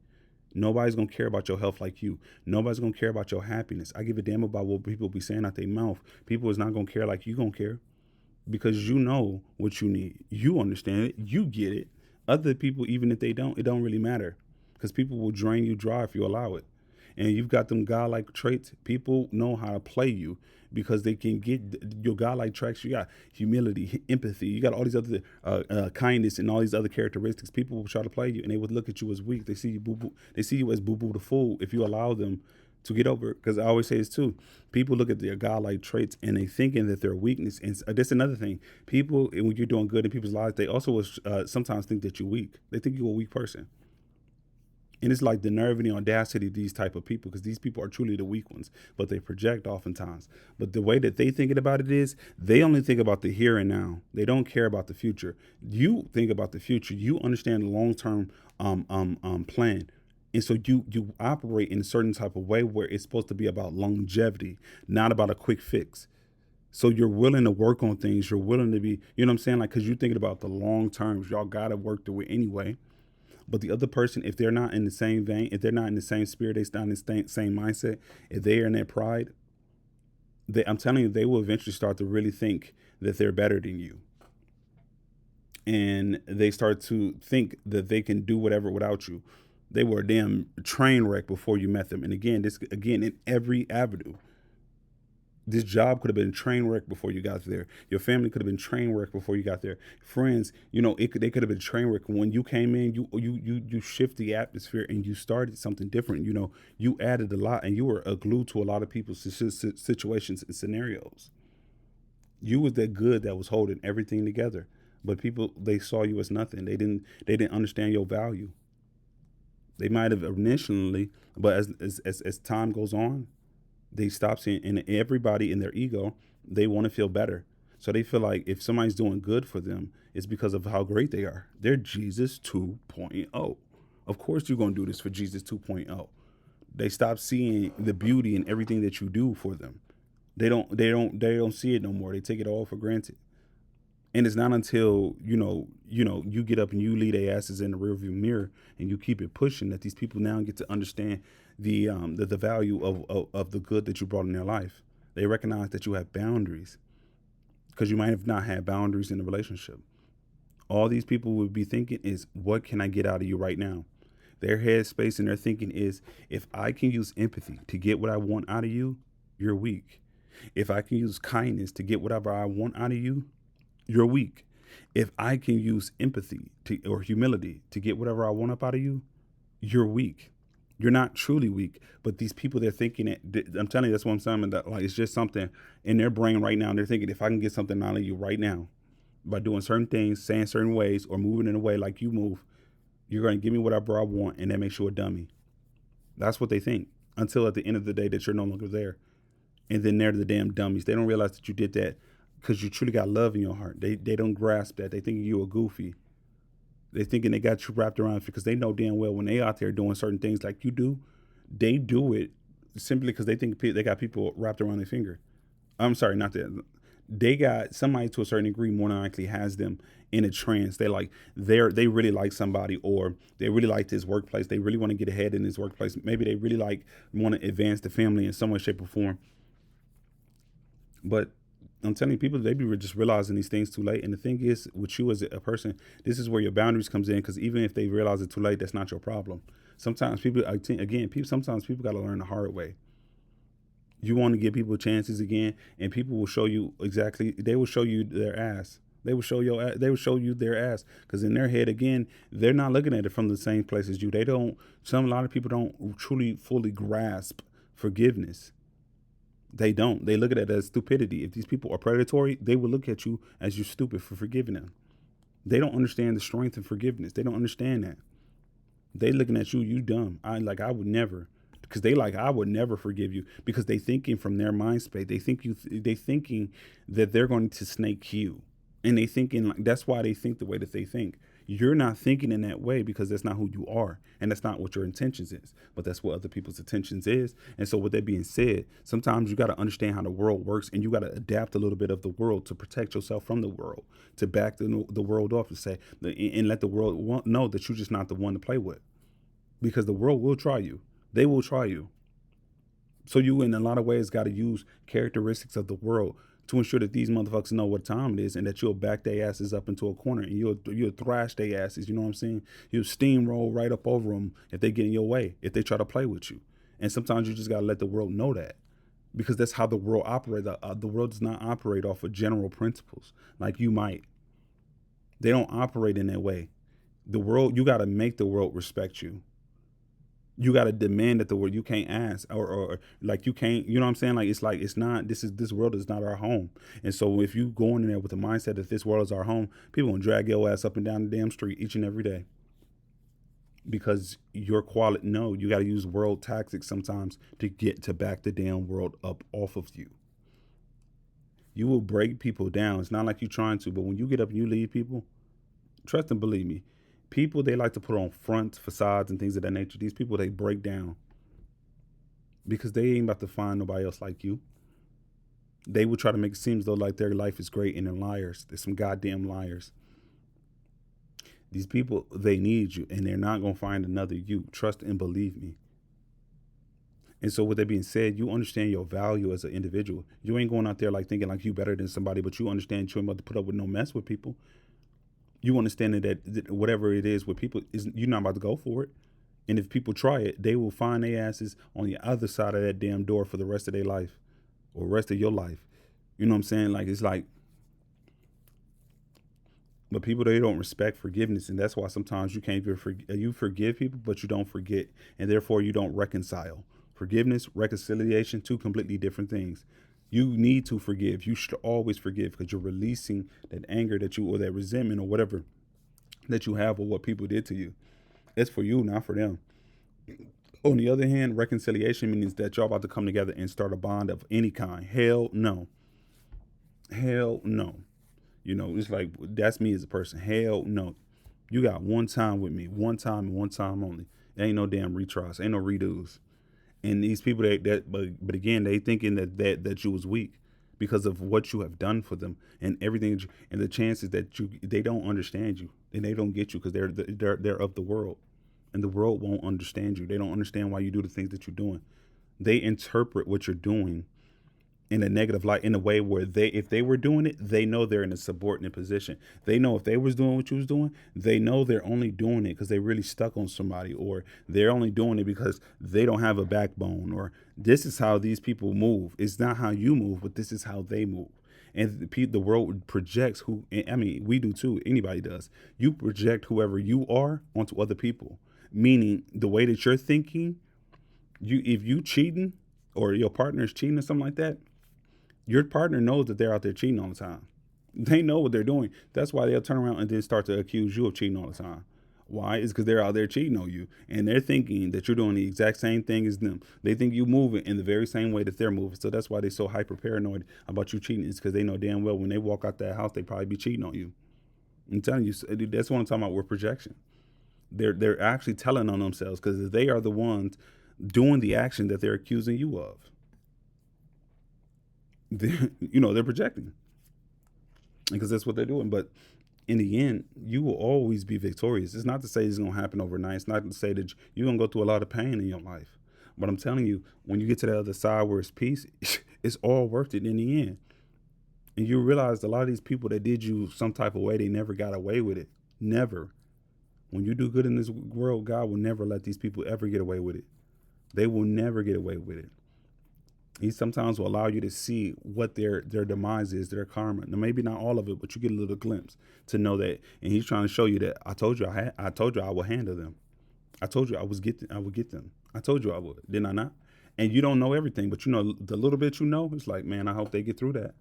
Nobody's gonna care about your health like you. Nobody's gonna care about your happiness. I give a damn about what people be saying out their mouth. People is not gonna care like you gonna care because you know what you need. You understand it. You get it. Other people, even if they don't, it don't really matter because people will drain you dry if you allow it. And you've got them godlike traits. People know how to play you because they can get your godlike traits. You got humility, empathy. You got all these other kindness and all these other characteristics. People will try to play you, and they would look at you as weak. They see you boo boo. They see you as boo boo the fool if you allow them to get over it. Because I always say this too. People look at their godlike traits and they thinking that they're weakness. And that's another thing. People, when you're doing good in people's lives, they also sometimes think that you're weak. They think you're a weak person. And it's like the nerve and the audacity of these type of people, because these people are truly the weak ones, but they project oftentimes. But the way that they thinking about it is they only think about the here and now. They don't care about the future. You think about the future. You understand the long-term plan. And so you operate in a certain type of way where it's supposed to be about longevity, not about a quick fix. So you're willing to work on things. You're willing to be, you know what I'm saying? Like, because you're thinking about the long terms. Y'all got to work through it anyway. But the other person, if they're not in the same vein, if they're not in the same spirit, they're not in the same mindset, if they are in that pride, I'm telling you, they will eventually start to really think that they're better than you. And they start to think that they can do whatever without you. They were a damn train wreck before you met them. And again, in every avenue. This job could have been a train wreck before you got there. Your family could have been train wreck before you got there. Friends, they could have been train wreck. When you came in, you shift the atmosphere and you started something different. You added a lot, and you were a glue to a lot of people's situations and scenarios. You was that good that was holding everything together. But people, they saw you as nothing. They didn't understand your value. They might have initially, but as time goes on, they stop seeing, and everybody in their ego, they want to feel better. So they feel like if somebody's doing good for them, it's because of how great they are. They're Jesus 2.0. Of course you're going to do this for Jesus 2.0. They stop seeing the beauty in everything that you do for them. They don't see it no more. They take it all for granted. And it's not until, you get up and you lead their asses in the rearview mirror and you keep it pushing that these people now get to understand the value of the good that you brought in their life. They recognize that you have boundaries because you might have not had boundaries in the relationship. All these people would be thinking is, what can I get out of you right now? Their headspace and their thinking is, if I can use empathy to get what I want out of you, you're weak. If I can use kindness to get whatever I want out of you, you're weak. If I can use empathy or humility to get whatever I want up out of you, you're weak. You're not truly weak, but these people, they're thinking it. I'm telling you, that's what I'm saying. That like it's just something in their brain right now. And they're thinking, if I can get something out of you right now by doing certain things, saying certain ways, or moving in a way like you move, you're going to give me whatever I want, and that makes you a dummy. That's what they think until at the end of the day that you're no longer there, and then they're the damn dummies. They don't realize that you did that because you truly got love in your heart. They don't grasp that. They think you a goofy. They thinking they got you wrapped around because they know damn well when they out there doing certain things like you do, they do it simply because they think they got people wrapped around their finger. I'm sorry, not that. They got somebody to a certain degree more than likely has them in a trance. They really like somebody, or they really like this workplace. They really want to get ahead in this workplace. Maybe they really want to advance the family in some way, shape, or form. But I'm telling people, they be just realizing these things too late. And the thing is, with you as a person, this is where your boundaries comes in. Because even if they realize it too late, that's not your problem. Sometimes people, again, sometimes people got to learn the hard way. You want to give people chances again, and people will show you exactly. They will show you their ass. They will show you. They will show you their ass because in their head, again, they're not looking at it from the same place as you. They don't. A lot of people don't truly fully grasp forgiveness. They don't. They look at it as stupidity. If these people are predatory, they will look at you as you're stupid for forgiving them. They don't understand the strength of forgiveness. They don't understand that. They looking at you, you dumb. I would never, because I would never forgive you because they thinking from their mind space. They thinking that they're going to snake you, and they thinking like that's why they think the way that they think. You're not thinking in that way because that's not who you are, and that's not what your intentions is, but that's what other people's intentions is. And so with that being said, sometimes you got to understand how the world works, and you got to adapt a little bit of the world to protect yourself from the world, to back the world off, to say and let the world know that you're just not the one to play with, because the world will try you. They will try you. So you, in a lot of ways, got to use characteristics of the world to ensure that these motherfuckers know what time it is, and that you'll back their asses up into a corner, and you'll thrash their asses. You know what I'm saying? You'll steamroll right up over them if they get in your way, if they try to play with you. And sometimes you just got to let the world know that, because that's how the world operates. The world does not operate off of general principles like you might. They don't operate in that way. The world, you got to make the world respect you. You got to demand that the world, you can't ask or like you can't, you know what I'm saying? It's not, this world is not our home. And so if you go in there with the mindset that this world is our home, people gonna drag your ass up and down the damn street each and every day because your quality, no, you got to use world tactics sometimes to back the damn world up off of you. You will break people down. It's not like you're trying to, but when you get up and you leave people, trust and believe me, people, they like to put on fronts, facades, and things of that nature. These people, they break down because they ain't about to find nobody else like you. They will try to make it seem as though like their life is great, and they're liars. They're some goddamn liars. These people, they need you, and they're not going to find another you. Trust and believe me. And so with that being said, you understand your value as an individual. You ain't going out there like thinking like you better than somebody, but you understand you ain't about to put up with no mess with people. You understand that whatever it is with people, you're not about to go for it. And if people try it, they will find their asses on the other side of that damn door for the rest of their life or rest of your life. You know what I'm saying? Like, it's like, but people, they don't respect forgiveness. And that's why sometimes you can't even you forgive people, but you don't forget. And therefore you don't reconcile. Forgiveness, reconciliation, two completely different things. You need to forgive. You should always forgive because you're releasing that anger or that resentment or whatever that you have or what people did to you. It's for you, not for them. On the other hand, reconciliation means that y'all about to come together and start a bond of any kind. Hell no. Hell no. You know, it's like, that's me as a person. Hell no. You got one time with me, one time and one time only. There ain't no damn retries, ain't no redos. And these people but again, they thinking that you was weak because of what you have done for them and everything, and the chances that they don't understand you and they don't get you because they're of the world, and the world won't understand you. They don't understand why you do the things that you're doing. They interpret what you're doing in a negative light, in a way where if they were doing it, they know they're in a subordinate position. They know if they was doing what you was doing, they know they're only doing it because they really stuck on somebody, or they're only doing it because they don't have a backbone, or this is how these people move. It's not how you move, but this is how they move. And the world projects who, I mean, we do too. Anybody does. You project whoever you are onto other people, meaning the way that you're thinking. If you cheating, or your partner is cheating or something like that, your partner knows that they're out there cheating all the time. They know what they're doing. That's why they'll turn around and then start to accuse you of cheating all the time. Why? It's because they're out there cheating on you, and they're thinking that you're doing the exact same thing as them. They think you moving in the very same way that they're moving. So that's why they're so hyper paranoid about you cheating. It's because they know damn well when they walk out that house, they probably be cheating on you. I'm telling you, that's what I'm talking about with projection. They're actually telling on themselves because they are the ones doing the action that they're accusing you of. They're projecting because that's what they're doing. But in the end, you will always be victorious. It's not to say it's going to happen overnight. It's not to say that you're going to go through a lot of pain in your life. But I'm telling you, when you get to the other side where it's peace, it's all worth it in the end. And you realize a lot of these people that did you some type of way, they never got away with it. Never. When you do good in this world, God will never let these people ever get away with it. They will never get away with it. He sometimes will allow you to see what their demise is, their karma. Now, maybe not all of it, but you get a little glimpse to know that. And he's trying to show you that I told you I told you I would handle them. I told you I would get them. I told you I would. Didn't I not? And you don't know everything, but you know the little bit you know. It's like, man, I hope they get through that.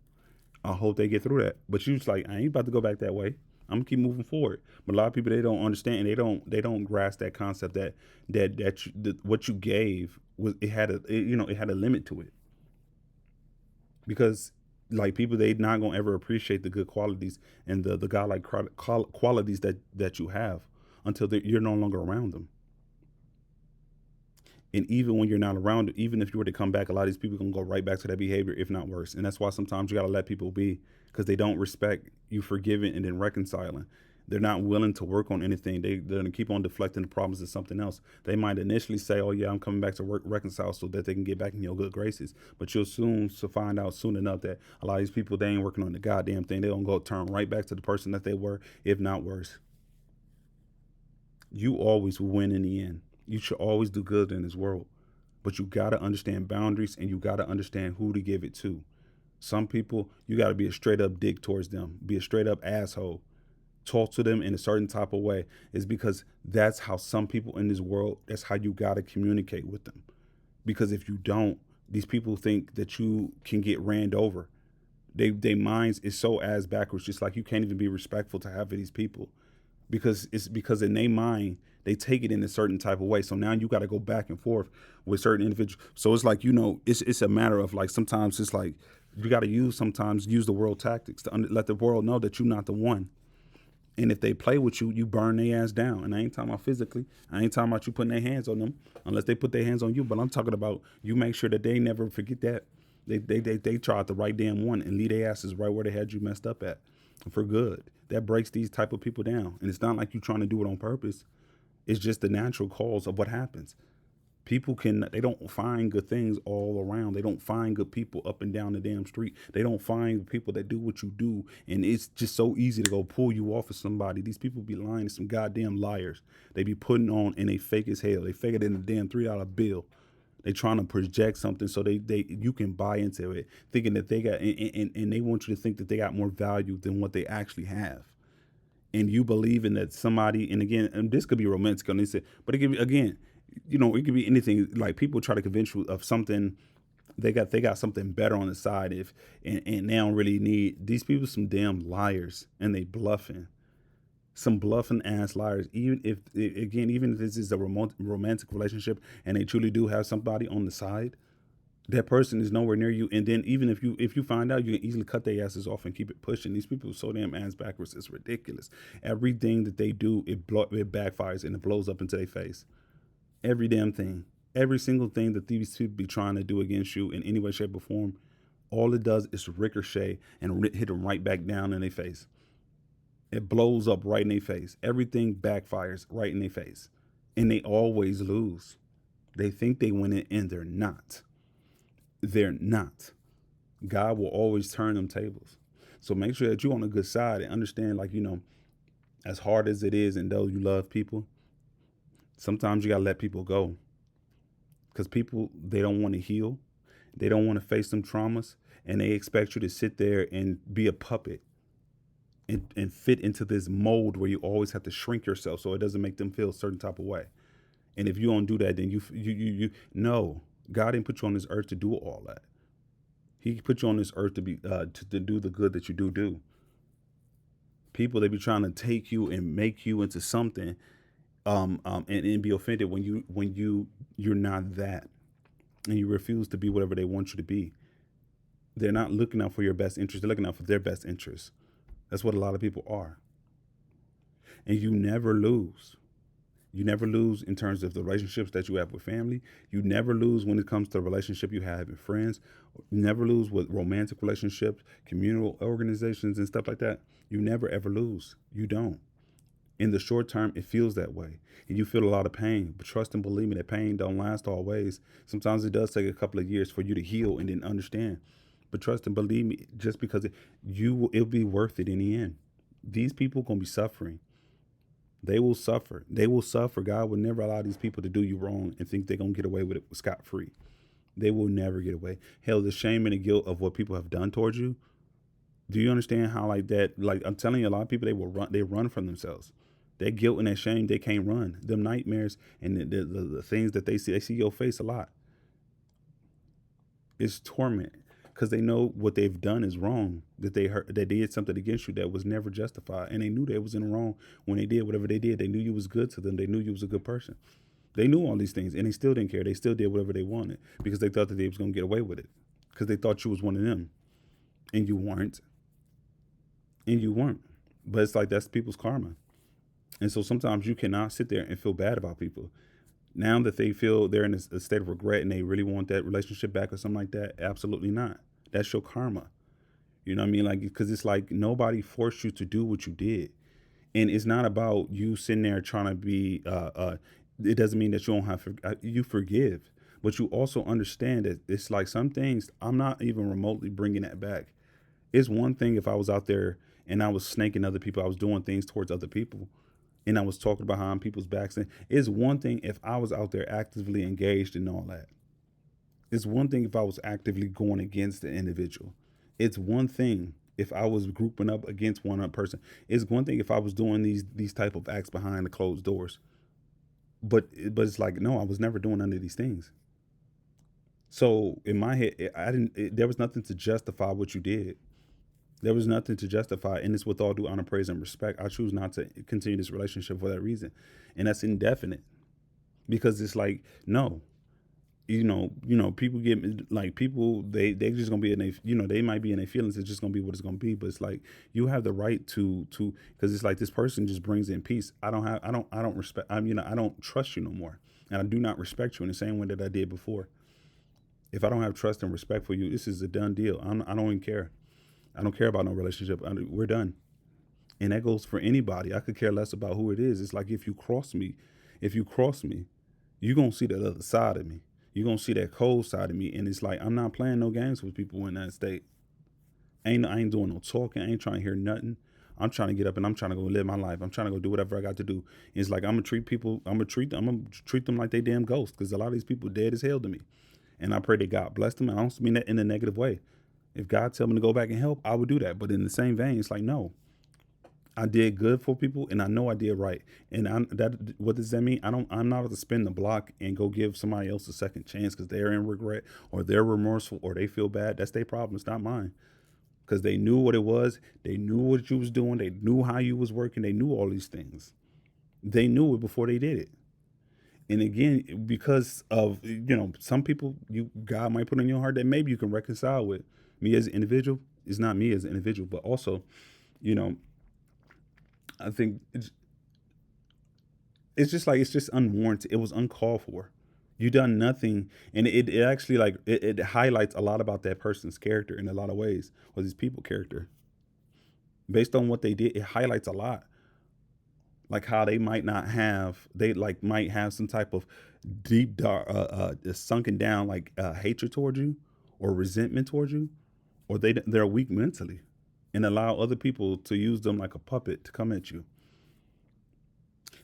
I hope they get through that. But you just like, I ain't about to go back that way. I'm gonna keep moving forward. But a lot of people, they don't understand. They don't grasp that concept that what you gave was, it had it had a limit to it. Because like people, they not gonna ever appreciate the good qualities and the godlike qualities that you have until you're no longer around them. And even when you're not around, even if you were to come back, a lot of these people gonna go right back to that behavior, if not worse. And that's why sometimes you gotta let people be, because they don't respect you forgiving and then reconciling. They're not willing to work on anything. They're gonna keep on deflecting the problems to something else. They might initially say, "Oh yeah, I'm coming back to work reconcile so that they can get back in your good graces." But you'll soon find out soon enough that a lot of these people, they ain't working on the goddamn thing. They don't go turn right back to the person that they were, if not worse. You always will win in the end. You should always do good in this world. But you got to understand boundaries, and you got to understand who to give it to. Some people, you got to be a straight up dick towards them, be a straight up asshole. Talk to them in a certain type of way. Is because that's how some people in this world, that's how you got to communicate with them. Because if you don't, these people think that you can get ran over. They minds is so ass backwards, just like you can't even be respectful to half of these people, because it's because in their mind they take it in a certain type of way. So now you got to go back and forth with certain individuals. So it's like, it's a matter of like, sometimes it's like you got to use the world tactics to let the world know that you're not the one. And if they play with you, you burn their ass down. And I ain't talking about physically. I ain't talking about you putting their hands on them, unless they put their hands on you. But I'm talking about you make sure that they never forget that. They tried the right damn one and leave their asses right where they had you messed up at, for good. That breaks these type of people down. And it's not like you trying to do it on purpose. It's just the natural cause of what happens. They don't find good things all around. They don't find good people up and down the damn street. They don't find people that do what you do. And it's just so easy to go pull you off of somebody. These people be lying, some goddamn liars. They be putting on, and they fake as hell. They fake it in a damn $3 bill. They trying to project something so you can buy into it, thinking that they got, and they want you to think that they got more value than what they actually have. And you believe in that somebody, and again, and this could be romantic, and they say, but it could be, again, it could be anything. Like people try to convince you of something. They got something better on the side, and they don't really need these people. Some damn liars, and they bluffing. Some bluffing ass liars. Even if this is a romantic relationship, and they truly do have somebody on the side, that person is nowhere near you. And then even if you find out, you can easily cut their asses off and keep it pushing. These people are so damn ass backwards. It's ridiculous. Everything that they do, it backfires and it blows up into their face. Every damn thing. Every single thing that these people be trying to do against you in any way, shape, or form, all it does is ricochet and hit them right back down in their face. It blows up right in their face. Everything backfires right in their face. And they always lose. They think they win it, and they're not. They're not. God will always turn them tables. So make sure that you're on the good side and understand, like, as hard as it is, and though you love people, sometimes you gotta let people go because people, they don't want to heal, they don't want to face some traumas, and they expect you to sit there and be a puppet and fit into this mold where you always have to shrink yourself so it doesn't make them feel a certain type of way. And if you don't do that, then you no, God didn't put you on this earth to do all that. He put you on this earth to be to do the good that you do. People, they be trying to take you and make you into something, and be offended when you're not that, and you refuse to be whatever they want you to be. They're not looking out for your best interest. They're looking out for their best interest. That's what a lot of people are. And you never lose. You never lose in terms of the relationships that you have with family. You never lose when it comes to the relationship you have with friends. You never lose with romantic relationships, communal organizations, and stuff like that. You never ever lose. You don't. In the short term, it feels that way, and you feel a lot of pain. But trust and believe me, that pain don't last always. Sometimes it does take a couple of years for you to heal and then understand. But trust and believe me, just because it'll be worth it in the end. These people gonna be suffering. They will suffer. They will suffer. God will never allow these people to do you wrong and think they're gonna get away with it scot free. They will never get away. Hell, the shame and the guilt of what people have done towards you. Do you understand how, like that? Like, I'm telling you, a lot of people, they will run. They run from themselves. That guilt and that shame, they can't run. Them nightmares and the things that they see your face a lot. It's torment because they know what they've done is wrong. That they hurt, that they did something against you that was never justified, and they knew they was in the wrong when they did whatever they did. They knew you was good to them. They knew you was a good person. They knew all these things, and they still didn't care. They still did whatever they wanted because they thought that they was gonna get away with it because they thought you was one of them, and you weren't, and you weren't. But it's like that's people's karma. And so sometimes you cannot sit there and feel bad about people. Now that they feel they're in a state of regret and they really want that relationship back or something like that, absolutely not. That's your karma. You know what I mean? Like, because it's like nobody forced you to do what you did. And it's not about you sitting there trying to be, it doesn't mean that you don't have, you forgive. But you also understand that it's like some things, I'm not even remotely bringing that back. It's one thing if I was out there and I was snaking other people, I was doing things towards other people, and I was talking behind people's backs. And it's one thing if I was out there actively engaged in all that. It's one thing if I was actively going against the individual. It's one thing if I was grouping up against one other person. It's one thing if I was doing these type of acts behind the closed doors. But it's like no, I was never doing none of these things. So in my head, I didn't. There was nothing to justify what you did. There was nothing to justify, and it's with all due honor, praise, and respect. I choose not to continue this relationship for that reason, and that's indefinite because it's like no, people get like people they just gonna be in they might be in their feelings. It's just gonna be what it's gonna be. But it's like you have the right to because it's like this person just brings in peace. I don't respect. I don't trust you no more, and I do not respect you in the same way that I did before. If I don't have trust and respect for you, this is a done deal. I don't even care. I don't care about no relationship. We're done. And that goes for anybody. I could care less about who it is. It's like if you cross me, you're going to see the other side of me. You're going to see that cold side of me. And it's like, I'm not playing no games with people in that state. I ain't doing no talking. I ain't trying to hear nothing. I'm trying to get up and I'm trying to go live my life. I'm trying to go do whatever I got to do. And it's like, I'm going to treat them like they damn ghosts. Because a lot of these people dead as hell to me. And I pray that God bless them. And I don't mean that in a negative way. If God tell me to go back and help, I would do that. But in the same vein, it's like, no, I did good for people, and I know I did right. And what does that mean? I'm not about to spin the block and go give somebody else a second chance because they're in regret or they're remorseful or they feel bad. That's their problem. It's not mine. Because they knew what it was. They knew what you was doing. They knew how you was working. They knew all these things. They knew it before they did it. And again, because of some people, God might put in your heart that maybe you can reconcile with. Me as an individual is not me as an individual, but also, you know, I think it's just unwarranted. It was uncalled for. You done nothing, and it actually like it highlights a lot about that person's character in a lot of ways, or these people character based on what they did. It highlights a lot, like how they like might have some type of deep dark sunken down like hatred towards you or resentment towards you or they're weak mentally, and allow other people to use them like a puppet to come at you.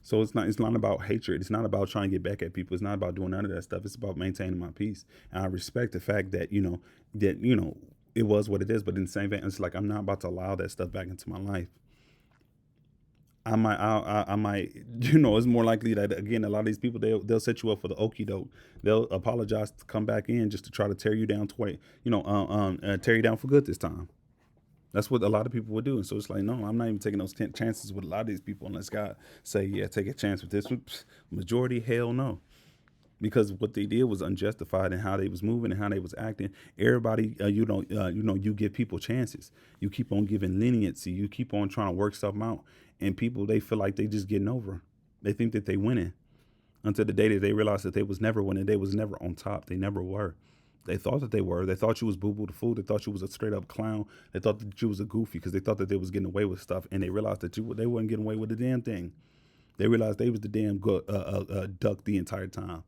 So it's not about hatred. It's not about trying to get back at people. It's not about doing none of that stuff. It's about maintaining my peace. And I respect the fact that it was what it is. But in the same vein, it's like I'm not about to allow that stuff back into my life. I might, it's more likely that again, a lot of these people they'll set you up for the okie doke. They'll apologize to come back in just to try to tear you down tear you down for good this time. That's what a lot of people would do. And so it's like, no, I'm not even taking those chances with a lot of these people unless God say, yeah, take a chance with this one. Majority, hell no. Because what they did was unjustified in how they was moving and how they was acting. Everybody, you give people chances. You keep on giving leniency. You keep on trying to work something out. And people, they feel like they just getting over. They think that they winning until the day that they realize that they was never winning. They was never on top. They never were. They thought that they were. They thought you was Boo Boo the Fool. They thought you was a straight up clown. They thought that you was a goofy because they thought that they was getting away with stuff. And they realized that they wasn't getting away with the damn thing. They realized they was the damn duck the entire time.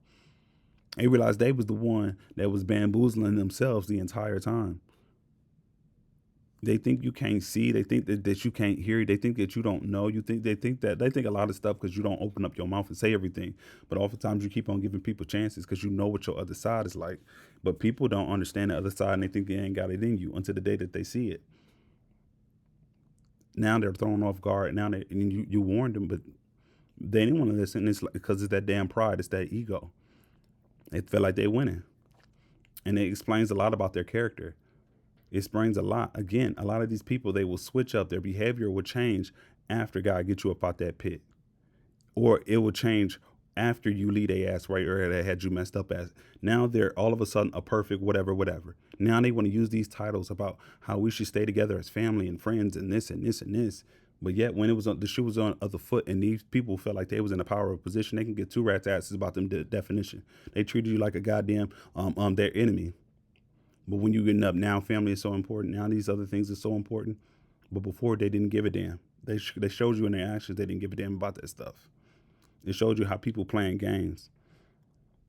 They realized they was the one that was bamboozling themselves the entire time. They think you can't see. They think that you can't hear. They think that you don't know. They think a lot of stuff because you don't open up your mouth and say everything. But oftentimes you keep on giving people chances because you know what your other side is like. But people don't understand the other side and they think they ain't got it in you until the day that they see it. Now they're thrown off guard. Now you warned them, but they didn't want to listen. It's like, because it's that damn pride. It's that ego. They feel like they're winning, and it explains a lot about their character. It explains a lot. Again, a lot of these people, they will switch up. Their behavior will change after God gets you up out that pit. Or it will change after you lead a ass right or that had you messed up as. Now they're all of a sudden a perfect whatever. Now they want to use these titles about how we should stay together as family and friends and this and this and this. But yet when the shoe was on other foot and these people felt like they was in a power of position, they can get two rats asses about them definition. They treated you like a goddamn their enemy. But when you getting up now, family is so important. Now these other things are so important. But before they didn't give a damn. They showed you in their actions they didn't give a damn about that stuff. It showed you how people playing games.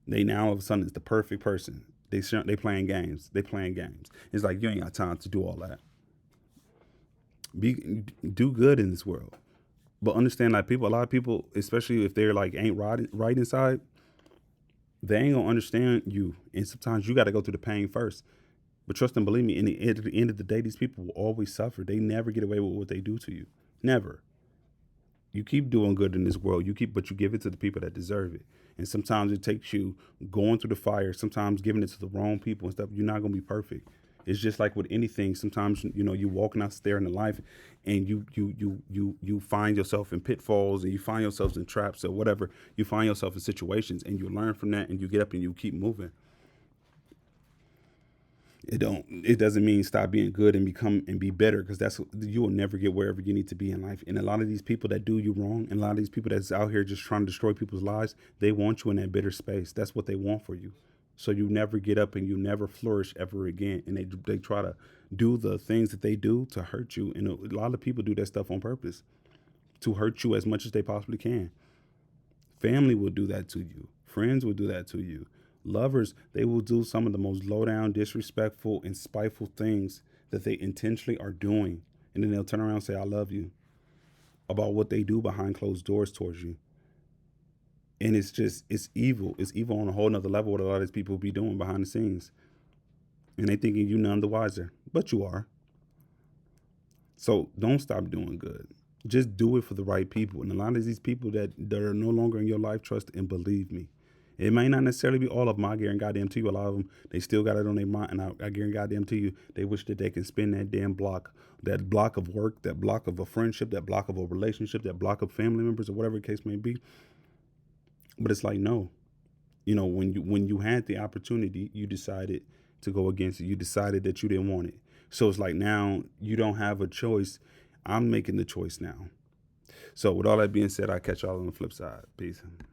They now all of a sudden is the perfect person. They playing games. They playing games. It's like you ain't got time to do all that. Do good in this world, but understand that a lot of people, especially if they're like ain't right inside, they ain't gonna understand you. And sometimes you got to go through the pain first. But trust and believe me, at the end of the day, these people will always suffer. They never get away with what they do to you. Never. You keep doing good in this world. But you give it to the people that deserve it. And sometimes it takes you going through the fire, sometimes giving it to the wrong people and stuff. You're not gonna be perfect. It's just like with anything. Sometimes you walking out there in the life, and you find yourself in pitfalls, and you find yourself in traps or whatever. You find yourself in situations, and you learn from that, and you get up and you keep moving. It doesn't mean stop being good and be better, because you will never get wherever you need to be in life. And a lot of these people that do you wrong, and a lot of these people that's out here just trying to destroy people's lives, they want you in that bitter space. That's what they want for you. So you never get up and you never flourish ever again. And they try to do the things that they do to hurt you. And a lot of people do that stuff on purpose to hurt you as much as they possibly can. Family will do that to you. Friends will do that to you. Lovers, they will do some of the most low down, disrespectful, and spiteful things that they intentionally are doing. And then they'll turn around and say, I love you, about what they do behind closed doors towards you. And it's evil. It's evil on a whole nother level what a lot of these people be doing behind the scenes. And they thinking you none the wiser, but you are. So don't stop doing good. Just do it for the right people. And a lot of these people that are no longer in your life, trust and believe me. It may not necessarily be all of them. I guarantee goddamn to you, a lot of them, they still got it on their mind. And I guarantee goddamn to you, they wish that they can spin that damn block, that block of work, that block of a friendship, that block of a relationship, that block of family members, or whatever the case may be. But it's like, no, when you had the opportunity, you decided to go against it. You decided that you didn't want it. So it's like, now you don't have a choice. I'm making the choice now. So with all that being said, I catch y'all on the flip side. Peace.